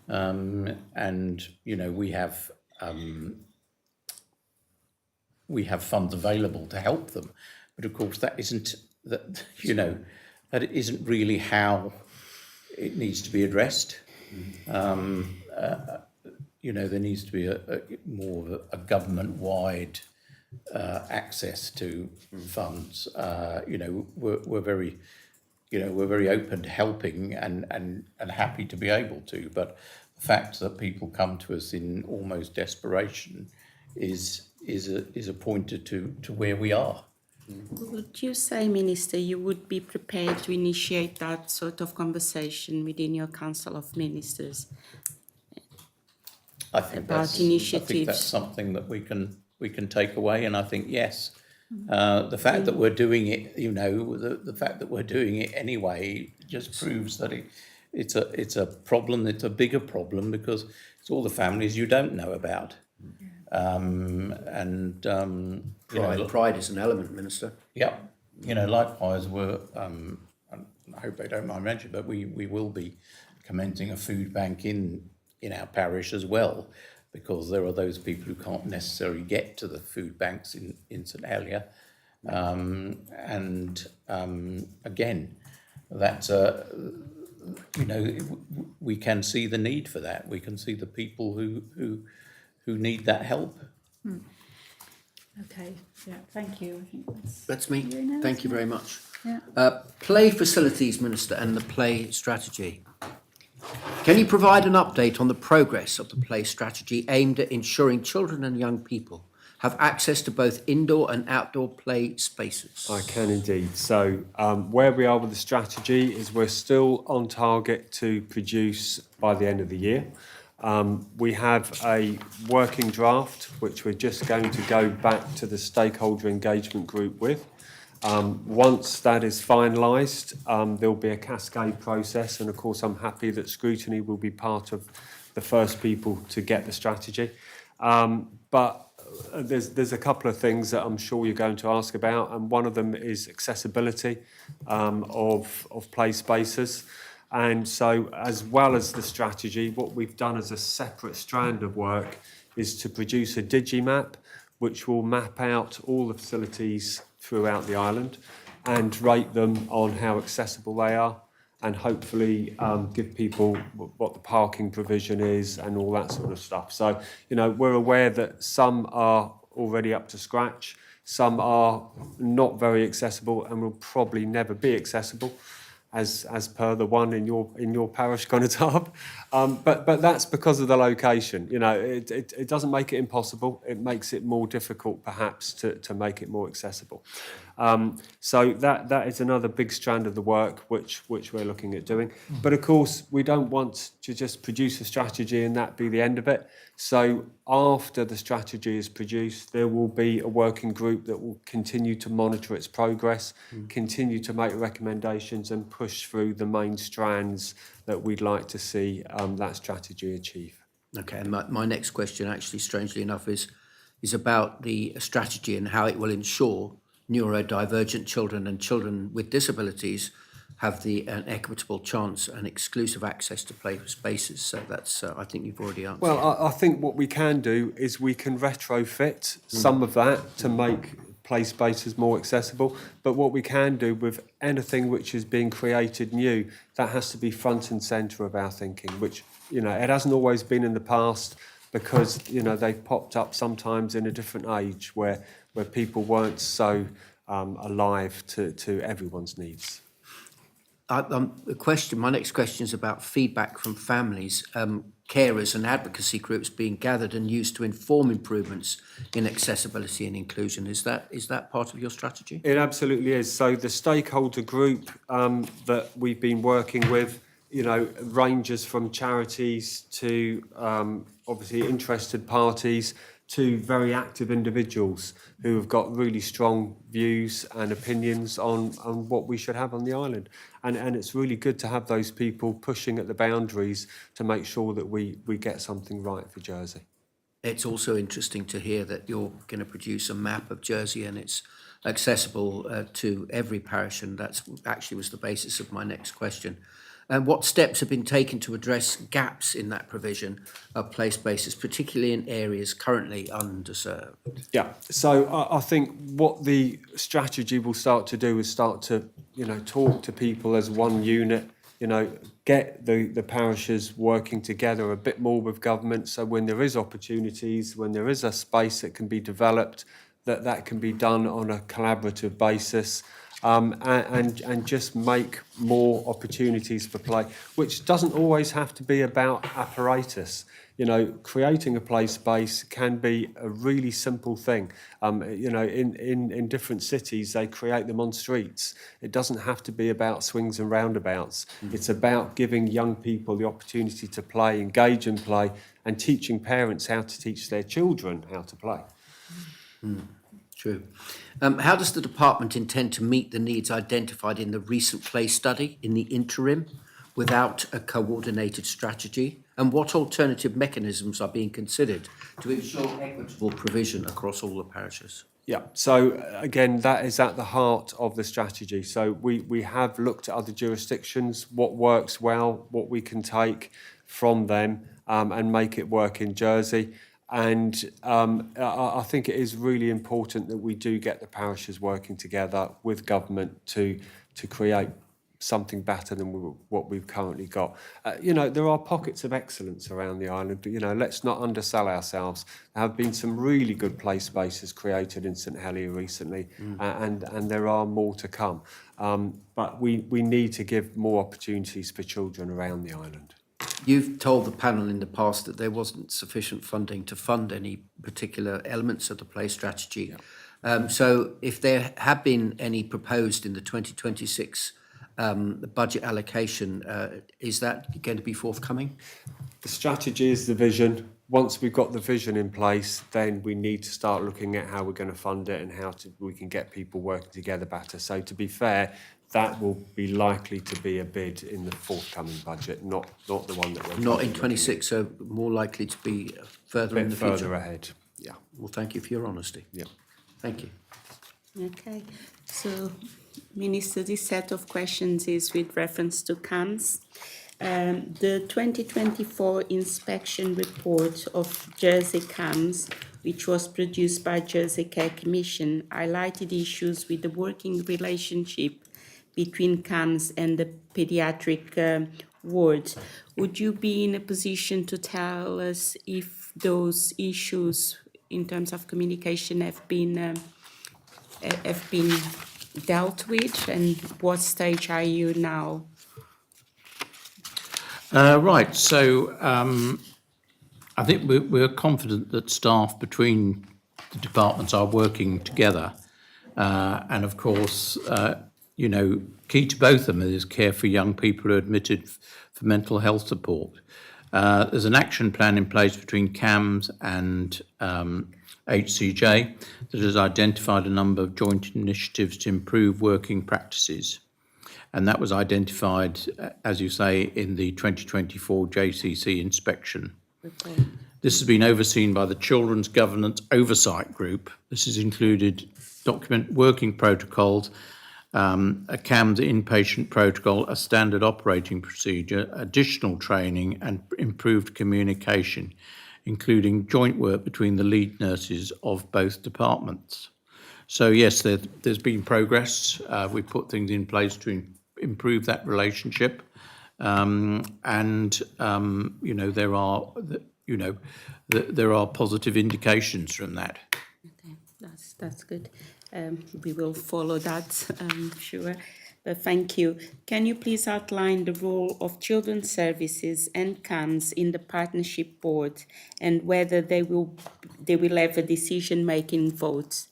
And you know, we have funds available to help them, but of course that isn't that, you know, that it isn't really how it needs to be addressed. You know, there needs to be more of a government-wide access to funds. You know, we're very, you know, we're very open to helping and happy to be able to, but the fact that people come to us in almost desperation is a pointer to where we are. Would you say, Minister, you would be prepared to initiate that sort of conversation within your Council of Ministers? I think that's something that we can take away, and I think yes, the fact that we're doing it, you know, the fact that we're doing it anyway just proves that it's a problem. It's a bigger problem because it's all the families you don't know about. Pride is an element, Minister. Yeah, you know, likewise, and I hope they don't mind mentioning, but we will be commencing a food bank in our parish as well, because there are those people who can't necessarily get to the food banks in St Helier. Again, that's you know, we can see the need for that. We can see the people who need that help. Okay, yeah, thank you. I think That's me. Thank you very much. Yeah. Play facilities, Minister, and the play strategy. Can you provide an update on the progress of the play strategy aimed at ensuring children and young people have access to both indoor and outdoor play spaces? I can indeed. So where we are with the strategy is we're still on target to produce by the end of the year. We have a working draft, which we're just going to go back to the stakeholder engagement group with. Once that is finalised, there'll be a cascade process, and of course I'm happy that Scrutiny will be part of the first people to get the strategy. But there's a couple of things that I'm sure you're going to ask about, and one of them is accessibility of play spaces. And so, as well as the strategy, what we've done as a separate strand of work is to produce a digimap, which will map out all the facilities throughout the island and rate them on how accessible they are, and hopefully give people what the parking provision is and all that sort of stuff. So, you know, we're aware that some are already up to scratch, some are not very accessible and will probably never be accessible, as per the one in your parish, Connetab. But that's because of the location. You know, it doesn't make it impossible. It makes it more difficult, perhaps, to make it more accessible. So that is another big strand of the work which we're looking at doing. But of course, we don't want to just produce a strategy and that be the end of it. So after the strategy is produced, there will be a working group that will continue to monitor its progress, continue to make recommendations and push through the main strands that we'd like to see that strategy achieve. Okay, and my next question, actually, strangely enough, is about the strategy and how it will ensure neurodivergent children and children with disabilities have an equitable chance and exclusive access to play spaces. So that's, I think you've already answered. Well, I think what we can do is we can retrofit some of that to make play spaces more accessible. But what we can do with anything which is being created new, that has to be front and centre of our thinking, which, you know, it hasn't always been in the past, because, you know, they've popped up sometimes in a different age where people weren't so alive to everyone's needs. My next question is about feedback from families. carers and advocacy groups being gathered and used to inform improvements in accessibility and inclusion. Is that part of your strategy? It absolutely is. So the stakeholder group that we've been working with, you know, ranges from charities to obviously interested parties to very active individuals who have got really strong views and opinions on what we should have on the island. And it's really good to have those people pushing at the boundaries to make sure that we get something right for Jersey. It's also interesting to hear that you're going to produce a map of Jersey and it's accessible to every parish, and that's actually was the basis of my next question. And what steps have been taken to address gaps in that provision of place bases, particularly in areas currently underserved? Yeah, so I think what the strategy will start to do is start to, you know, talk to people as one unit, you know, get the parishes working together a bit more with government, so when there is opportunities, when there is a space that can be developed, that can be done on a collaborative basis. And just make more opportunities for play, which doesn't always have to be about apparatus. You know, creating a play space can be a really simple thing. You know, in different cities, they create them on streets. It doesn't have to be about swings and roundabouts. It's about giving young people the opportunity to play, engage in play, and teaching parents how to teach their children how to play. True. How does the department intend to meet the needs identified in the recent play study in the interim without a coordinated strategy? And what alternative mechanisms are being considered to ensure equitable provision across all the parishes? Yeah, so again, that is at the heart of the strategy. So we have looked at other jurisdictions, what works well, what we can take from them and make it work in Jersey. And I think it is really important that we do get the parishes working together with government to create something better than what we've currently got. You know, there are pockets of excellence around the island, but, you know, let's not undersell ourselves. There have been some really good play spaces created in St Helier recently, and there are more to come. But we need to give more opportunities for children around the island. You've told the panel in the past that there wasn't sufficient funding to fund any particular elements of the play strategy. Yeah. So if there have been any proposed in the 2026 budget allocation, is that going to be forthcoming? The strategy is the vision. Once we've got the vision in place, then we need to start looking at how we're going to fund it and how we can get people working together better. So to be fair, that will be likely to be a bid in the forthcoming budget, not the one that we're not in 26, so more likely to be further in the future. Further ahead. Yeah. Well, thank you for your honesty. Yeah. Thank you. Okay, so Minister, this set of questions is with reference to CAMS. The 2024 inspection report of Jersey CAMS, which was produced by Jersey Care Commission, highlighted issues with the working relationship between CAMS and the paediatric ward. Would you be in a position to tell us if those issues in terms of communication have been dealt with, and what stage are you now? Right, so I think we're confident that staff between the departments are working together. And of course, you know, key to both of them is care for young people who are admitted for mental health support. There's an action plan in place between CAMS and HCJ that has identified a number of joint initiatives to improve working practices. And that was identified, as you say, in the 2024 JCC inspection. Okay. This has been overseen by the Children's Governance Oversight Group. This has included document working protocols, a CAMS inpatient protocol, a standard operating procedure, additional training and improved communication, including joint work between the lead nurses of both departments. So yes, there's been progress. We put things in place to improve that relationship, and you know, there are positive indications from that. Okay, that's good. We will follow that, sure. Thank you. Can you please outline the role of Children's Services and CAMS in the Partnership Board and whether they will have a decision-making vote?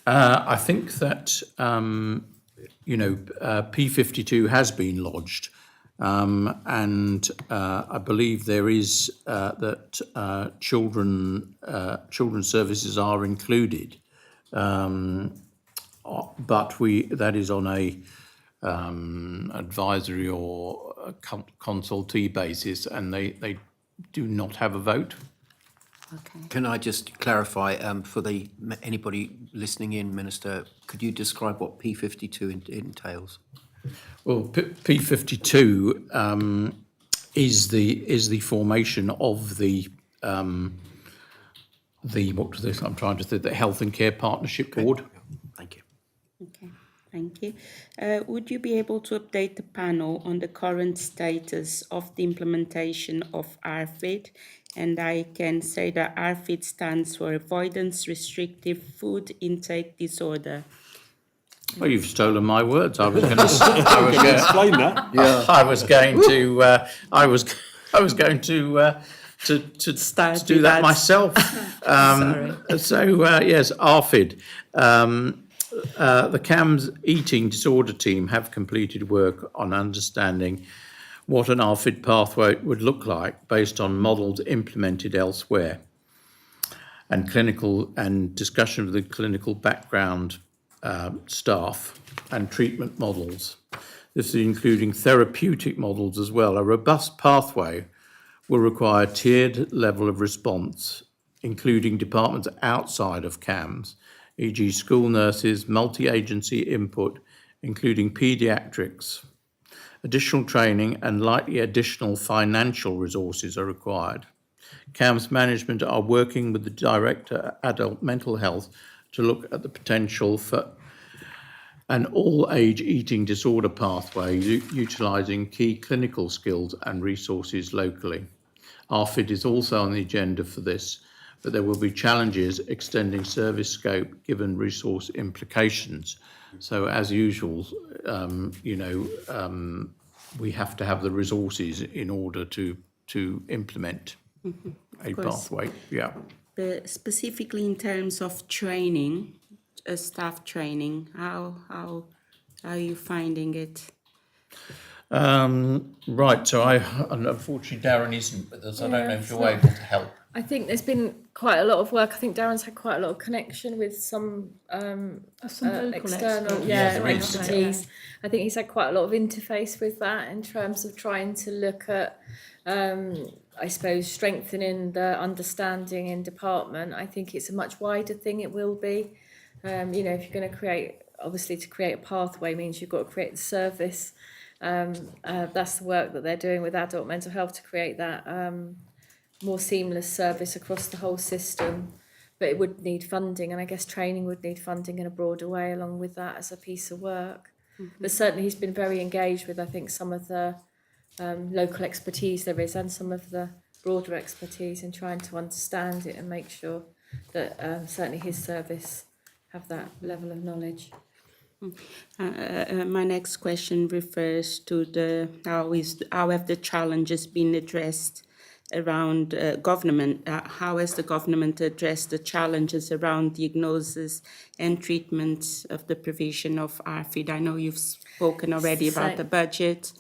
I think that, P52 has been lodged, and I believe there is that children's services are included, but that is on a advisory or a consultee basis, and they do not have a vote. Okay. Can I just clarify, for anybody listening in, Minister, could you describe what P52 entails? Well, P52 is the formation of the Health and Care Partnership Board. Thank you. Okay, thank you. Would you be able to update the panel on the current status of the implementation of RFID? And I can say that RFID stands for Avoidance Restrictive Food Intake Disorder. Well, you've stolen my words. I was going Explain that. Yeah. I was going to Start do with that myself. Sorry. Yes, RFID. The CAMS eating disorder team have completed work on understanding what an RFID pathway would look like based on models implemented elsewhere, and discussion with the clinical background staff and treatment models. This is including therapeutic models as well. A robust pathway will require tiered level of response, including departments outside of CAMS, e.g. school nurses, multi-agency input, including paediatrics. Additional training and likely additional financial resources are required. CAMS management are working with the Director of Adult Mental Health to look at the potential for an all-age eating disorder pathway utilising key clinical skills and resources locally. RFID is also on the agenda for this, but there will be challenges extending service scope given resource implications. So as usual, we have to have the resources in order to implement a pathway. Yeah. Specifically in terms of training, staff training, how are you finding it? Right. So unfortunately Darren isn't with us. I don't know if you're able to help. I think there's been quite a lot of work. I think Darren's had quite a lot of connection with some local external experts. entities. I think he's had quite a lot of interface with that in terms of trying to look at, I suppose, strengthening the understanding in department. I think it's a much wider thing. It will be, if you're going to create a pathway means you've got to create the service. That's the work that they're doing with adult mental health to create that more seamless service across the whole system, but it would need funding, and I guess training would need funding in a broader way along with that as a piece of work. But certainly he's been very engaged with, I think, some of the local expertise there is and some of the broader expertise in trying to understand it and make sure that certainly his service have that level of knowledge. My next question refers to how have the challenges been addressed around government? How has the government addressed the challenges around diagnosis and treatment of the provision of RFID? I know you've spoken already about the budget,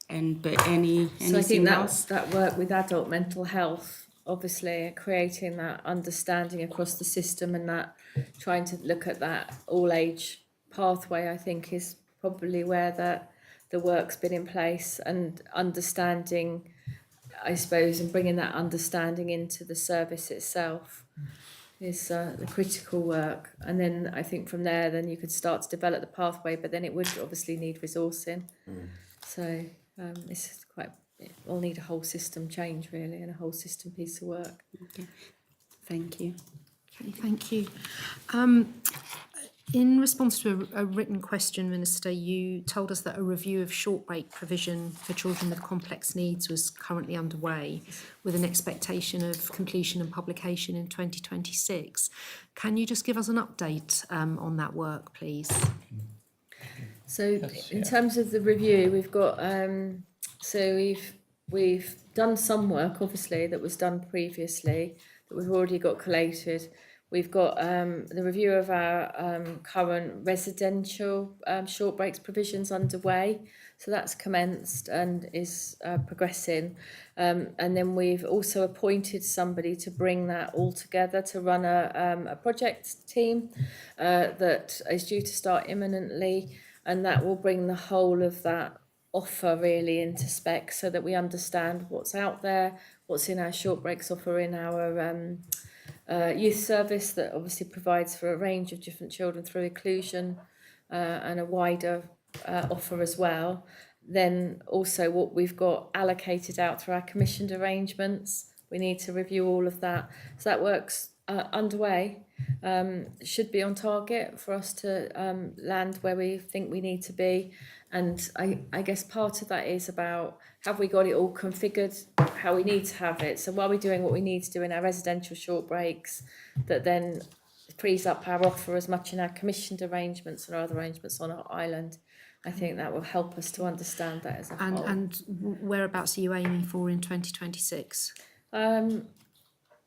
but anything So I think else? that work with adult mental health, obviously creating that understanding across the system and that trying to look at that all age pathway, I think is probably where the work's been in place, and understanding, I suppose, and bringing that understanding into the service itself is the critical work. And then I think from there, then you could start to develop the pathway, but then it would obviously need resourcing. So it will need a whole system change really, and a whole system piece of work. Okay. Thank you. Okay, thank you. In response to a written question, Minister, you told us that a review of short break provision for children with complex needs was currently underway, with an expectation of completion and publication in 2026. Can you just give us an update on that work, please? So Yes, in yeah. terms of the review, we've got so we've done some work obviously that was done previously that we've already got collated. We've got the review of our current residential short breaks provisions underway. So that's commenced and is progressing. And then we've also appointed somebody to bring that all together to run a project team that is due to start imminently. And that will bring the whole of that offer really into spec so that we understand what's out there, what's in our short breaks offer in our youth service that obviously provides for a range of different children through inclusion and a wider offer as well. Then also what we've got allocated out through our commissioned arrangements. We need to review all of that. So that work's underway. Should be on target for us to land where we think we need to be. And I guess part of that is about, have we got it all configured how we need to have it? So while we're doing what we need to do in our residential short breaks, that then frees up our offer as much in our commissioned arrangements and our other arrangements on our island. I think that will help us to understand that as a whole. And whereabouts are you aiming for in 2026?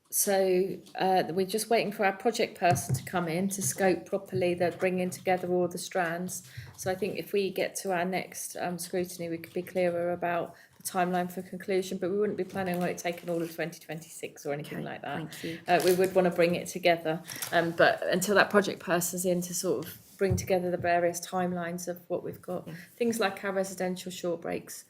So we're just waiting for our project person to come in to scope properly. They're bringing together all the strands. So I think if we get to our next scrutiny, we could be clearer about the timeline for conclusion, but we wouldn't be planning on it taking all of 2026 or anything like that. Thank you. We would want to bring it together. But until that project person's in to sort of bring together the various timelines of what we've got, things like our residential short breaks,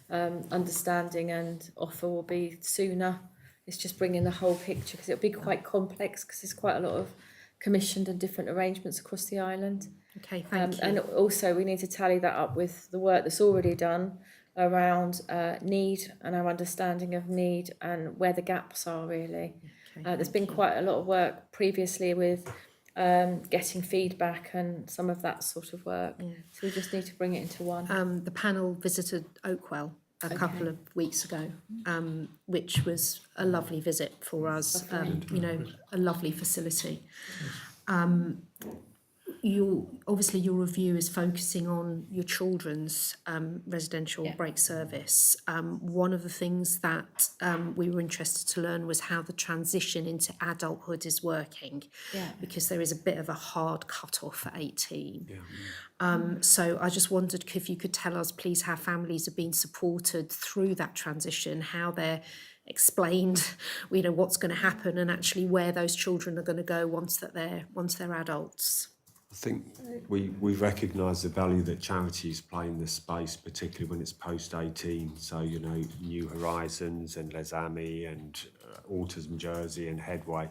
understanding and offer will be sooner. It's just bringing the whole picture because it'll be quite complex because there's quite a lot of commissioned and different arrangements across the island. Okay, thank you. And also we need to tally that up with the work that's already done around need and our understanding of need and where the gaps are really. Okay, There's been quite a lot of work previously with getting feedback and some of that sort of work. Yeah. So we just need to bring it into one. The panel visited Oakwell a couple of weeks ago, which was a lovely visit for us. You know, a lovely facility. Your review is focusing on your children's residential break service. One of the things that we were interested to learn was how the transition into adulthood is working, because there is a bit of a hard cut-off at 18. So I just wondered if you could tell us, please, how families have been supported through that transition, how they're explained, you know, what's going to happen, and actually where those children are going to go once they're adults. I think we recognise the value that charities play in this space, particularly when it's post-18. So, you know, New Horizons and Les Amis and Autism Jersey and Headway.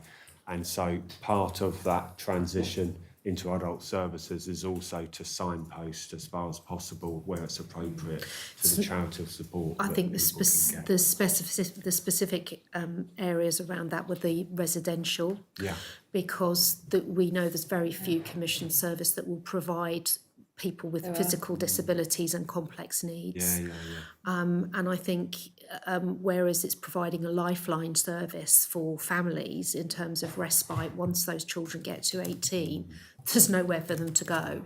And so part of that transition into adult services is also to signpost as far as possible where it's appropriate to the charitable support. I think the specific areas around that were the residential, because we know there's very few commissioned service that will provide people with physical disabilities and complex needs. And I think whereas it's providing a lifeline service for families in terms of respite once those children get to 18, there's nowhere for them to go.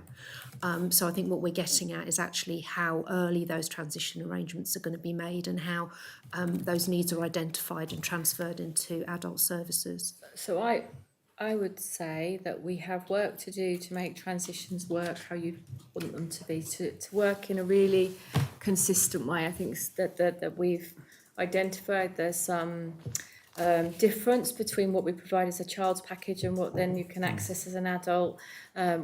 So I think what we're getting at is actually how early those transition arrangements are going to be made and how those needs are identified and transferred into adult services. So I would say that we have work to do to make transitions work how you want them to be, to work in a really consistent way. I think that we've identified there's some difference between what we provide as a child's package and what then you can access as an adult.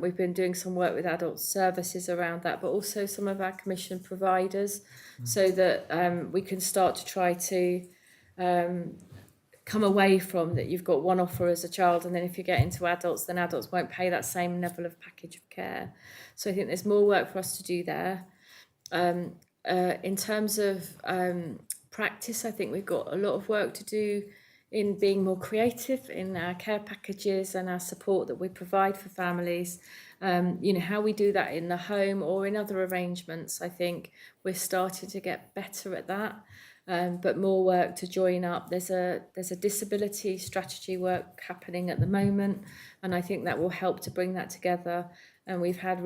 We've been doing some work with adult services around that, but also some of our commission providers, so that we can start to try to come away from that you've got one offer as a child, and then if you get into adults, then adults won't pay that same level of package of care. So I think there's more work for us to do there. In terms of practice, I think we've got a lot of work to do in being more creative in our care packages and our support that we provide for families. You know, how we do that in the home or in other arrangements. I think we're starting to get better at that. but more work to join up. There's a disability strategy work happening at the moment, and I think that will help to bring that together. And we've had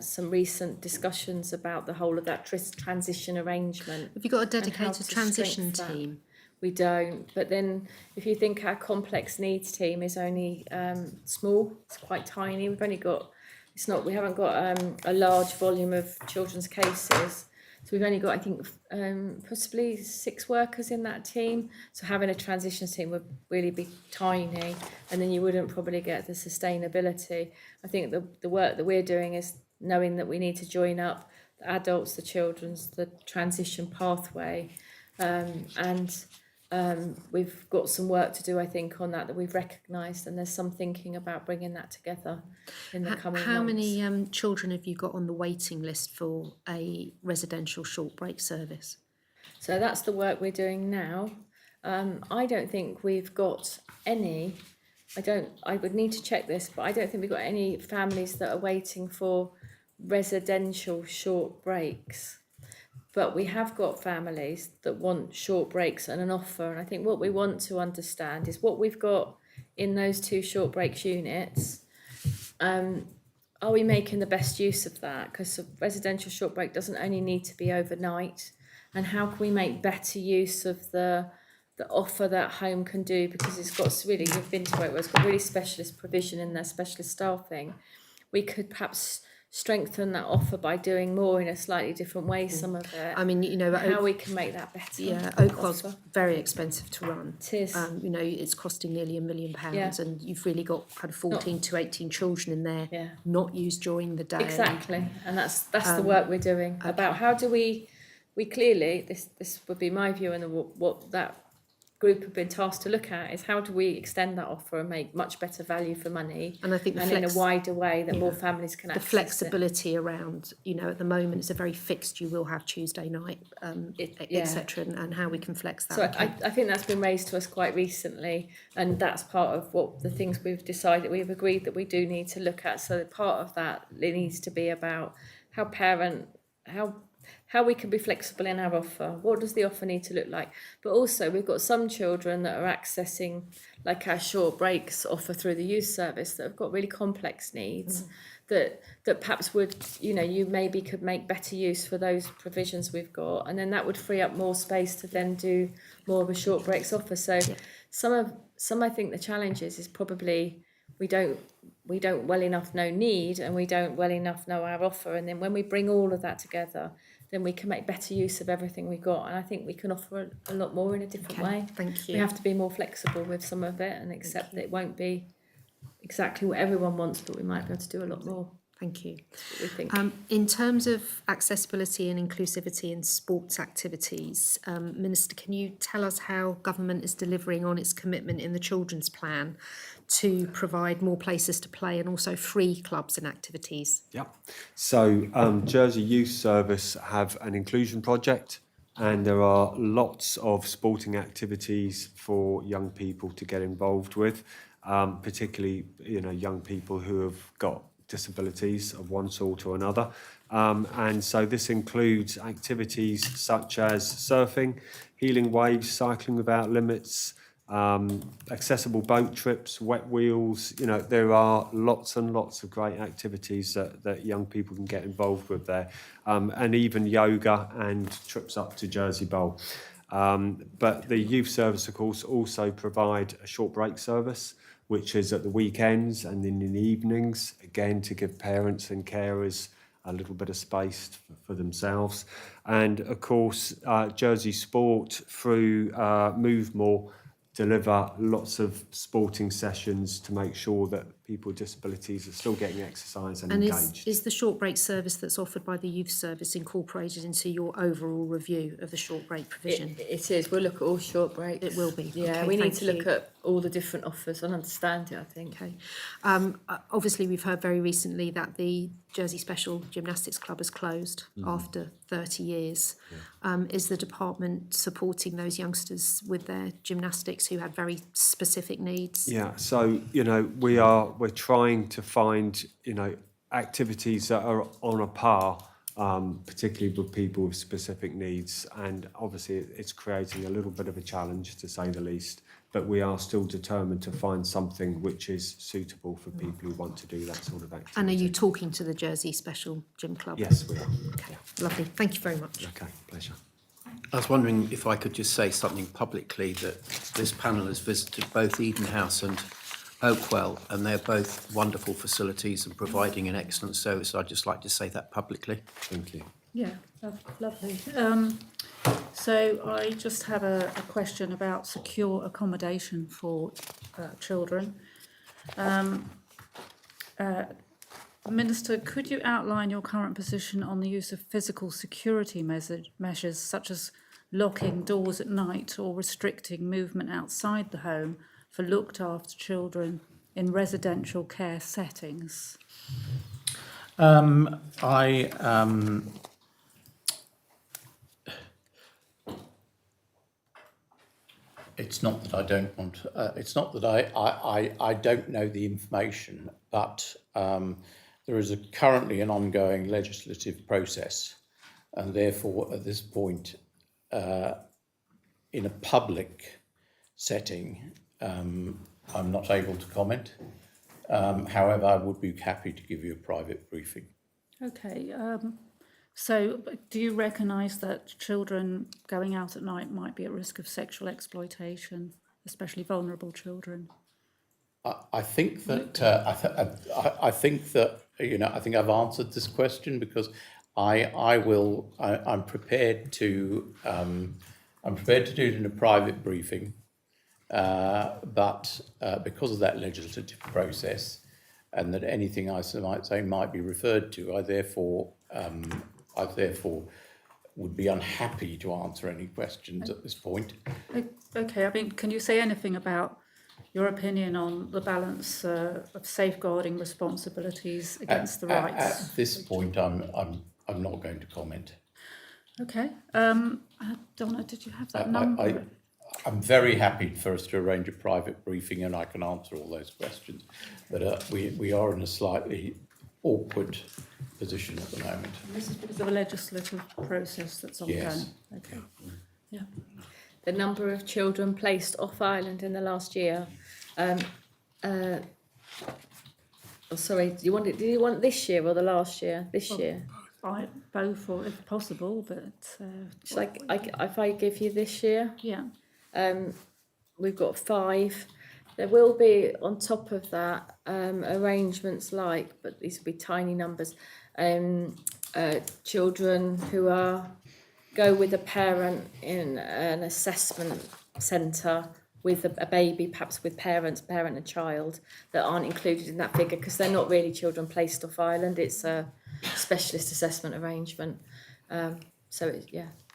some recent discussions about the whole of that transition arrangement. Have you got a and how dedicated to transition strengthen that. team? We don't. But then if you think our complex needs team is only small, it's quite tiny. We've only got, we haven't got a large volume of children's cases. So we've only got, I think, possibly 6 workers in that team. So having a transitions team would really be tiny, and then you wouldn't probably get the sustainability. I think the work that we're doing is knowing that we need to join up the adults, the children's, the transition pathway, and we've got some work to do, I think, on that we've recognised, and there's some thinking about bringing that together in the coming How months. many children have you got on the waiting list for a residential short break service? So that's the work we're doing now. I don't think we've got any. I would need to check this, but I don't think we've got any families that are waiting for residential short breaks. But we have got families that want short breaks and an offer. And I think what we want to understand is what we've got in those 2 short breaks units. Are we making the best use of that? Because a residential short break doesn't only need to be overnight. And how can we make better use of the offer that home can do? Because it's got really, you've been to it, where it's got really specialist provision in their specialist staffing. We could perhaps strengthen that offer by doing more in a slightly different way, some of it. I mean, How we can make that better. Yeah, Oakwell's very expensive to run. It is. It's costing nearly £1 million, Yeah. and you've really got kind of 14 to 18 children in there, Yeah. not used during the day. Exactly, and that's the work we're doing about how do we clearly, this would be my view, and what that group have been tasked to look at is how do we extend that offer and make much better value for money, And I think in a wider way that more families can the access flexibility around, at the moment it's a very fixed, you will have Tuesday night, etc., and how we can flex that. So I think that's been raised to us quite recently, and that's part of what the things we've decided, we've agreed that we do need to look at. So part of that needs to be about how we can be flexible in our offer. What does the offer need to look like? But also we've got some children that are accessing like our short breaks offer through the youth service that have got really complex needs that perhaps would, you maybe could make better use for those provisions we've got, and then that would free up more space to then do more of a short breaks offer. So some I think the challenge is probably we don't well enough know need, and we don't well enough know our offer, and then when we bring all of that together, then we can make better use of everything we've got, and I think we can offer a lot more in a different way. Thank you. We have to be more flexible with some of it and accept that it won't be exactly what everyone wants, but we might be able to do a lot more. Thank you. We think. In terms of accessibility and inclusivity in sports activities, Minister, can you tell us how government is delivering on its commitment in the children's plan to provide more places to play and also free clubs and activities? Yeah. So Jersey Youth Service have an inclusion project, and there are lots of sporting activities for young people to get involved with, particularly young people who have got disabilities of one sort or another. And so this includes activities such as surfing, healing waves, cycling without limits, accessible boat trips, wet wheels. There are lots and lots of great activities that young people can get involved with there, and even yoga and trips up to Jersey Bowl. But the youth service, of course, also provide a short break service, which is at the weekends and in the evenings, again, to give parents and carers a little bit of space for themselves. And of course, Jersey Sport through Move More deliver lots of sporting sessions to make sure that people with disabilities are still getting exercise and engaged. Is the short break service that's offered by the youth service incorporated into your overall review of the short break provision? It is. We'll look at all short breaks. It will be. Yeah, Okay, we need thank to look you. at all the different offers and understand it, I think. Okay. Obviously, we've heard very recently that the Jersey Special Gymnastics Club has closed after 30 years. Is the department supporting those youngsters with their gymnastics who had very specific needs? Yeah, so we're trying to find activities that are on a par particularly with people with specific needs. And obviously it's creating a little bit of a challenge, to say the least, but we are still determined to find something which is suitable for people who want to do that sort of activity. And are you talking to the Jersey Special Gym Club? Yes, we are. Okay, lovely. Thank you very much. Okay, pleasure. I was wondering if I could just say something publicly, that this panel has visited both Eden House and Oakwell, and they're both wonderful facilities and providing an excellent service. I'd just like to say that publicly. Thank you. Yeah, lovely. So I just have a question about secure accommodation for children. Minister, could you outline your current position on the use of physical security measures such as locking doors at night or restricting movement outside the home for looked after children in residential care settings? It's not that I don't want. It's not that I don't know the information, but there is currently an ongoing legislative process, and therefore at this point, in a public setting, I'm not able to comment. However, I would be happy to give you a private briefing. Okay, so do you recognise that children going out at night might be at risk of sexual exploitation, especially vulnerable children? I think that I think that I think I've answered this question, because I'm prepared to do it in a private briefing, but because of that legislative process, and that anything I might say might be referred to, I therefore would be unhappy to answer any questions at this point. Okay, I mean, can you say anything about your opinion on the balance of safeguarding responsibilities against the rights? At this point, I'm not going to comment. Okay, Donna, did you have that number? I'm very happy for us to arrange a private briefing, and I can answer all those questions. But we are in a slightly awkward position at the moment. And this is because of a legislative process that's ongoing. Yes. Okay. Yeah. The number of children placed off island in the last year. Sorry, did you want this year or the last year? This year. Both, or if possible, but If I give you this year, yeah. we've got 5. There will be on top of that arrangements but these will be tiny numbers. Children who go with a parent in an assessment centre with a baby, perhaps with parent and child, that aren't included in that figure because they're not really children placed off island. It's a specialist assessment arrangement. So it's,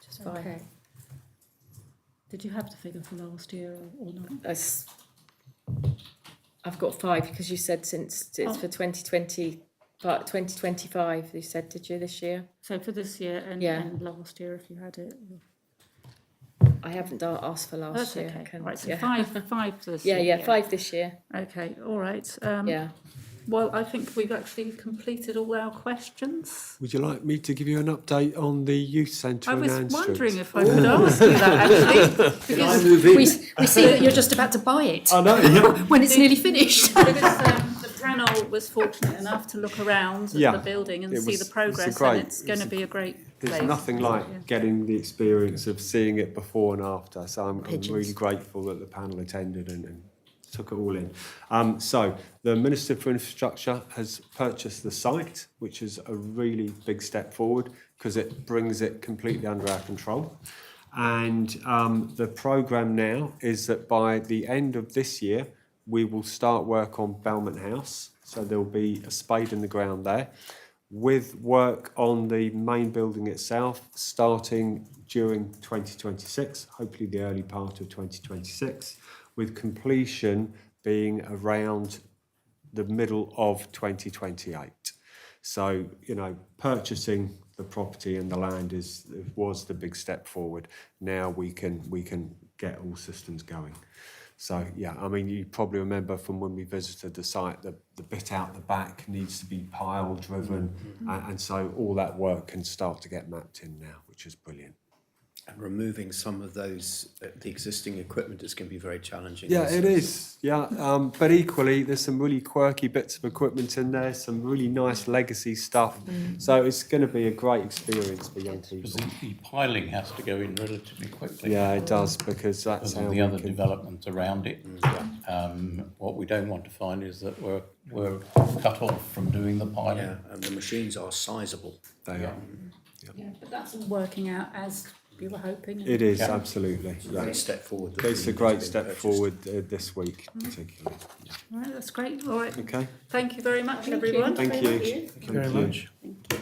just 5. Okay. Did you have the figure for last year or not? I've got 5 because you said since it's for 2020, but 2025 you said, did you, this year? So for this year and last year, if you had it. I haven't asked for last That's year. okay. Right, so five this yeah, year. yeah, 5 this year. Okay, all right. Yeah. Well, I think we've actually completed all our questions. Would you like me to give you an update on the youth centre I in was Ann Street? wondering if I could ask you that, actually. Can I move in? We see that you're just about to buy it I know, yeah. when it's nearly finished. Because the panel was fortunate enough to look around at the building and see the progress, and it's going to be a great place. There's nothing like getting the experience of seeing it before and after. So I'm really grateful that the panel attended and took it all in. So the Minister for Infrastructure has purchased the site, which is a really big step forward because it brings it completely under our control. And the programme now is that by the end of this year, we will start work on Belmont House. So there'll be a spade in the ground there, with work on the main building itself starting during 2026, hopefully the early part of 2026, with completion being around the middle of 2028. So, purchasing the property and the land was the big step forward. Now we can get all systems going. So, yeah, I mean, you probably remember from when we visited the site, the bit out the back needs to be pile driven. And so all that work can start to get mapped in now, which is brilliant. And removing some of those, the existing equipment is going to be very challenging. Yeah, it is. Yeah, but equally, there's some really quirky bits of equipment in there, some really nice legacy stuff. So it's going to be a great experience for young people. Because the piling has to go in relatively quickly. Yeah, it does, because that's Because how of we the other can... development around it. What we don't want to find is that we're cut off from doing the piling. Yeah, and the machines are sizable. They are. Yeah, but that's all working out as you were hoping. It is, Yeah. absolutely. Yeah. Great step forward. that It's a has great been step purchased. forward this week, particularly. All right, that's great. All right. Okay, Thank you very much, everyone. thank you. Thank you very much. Thank you.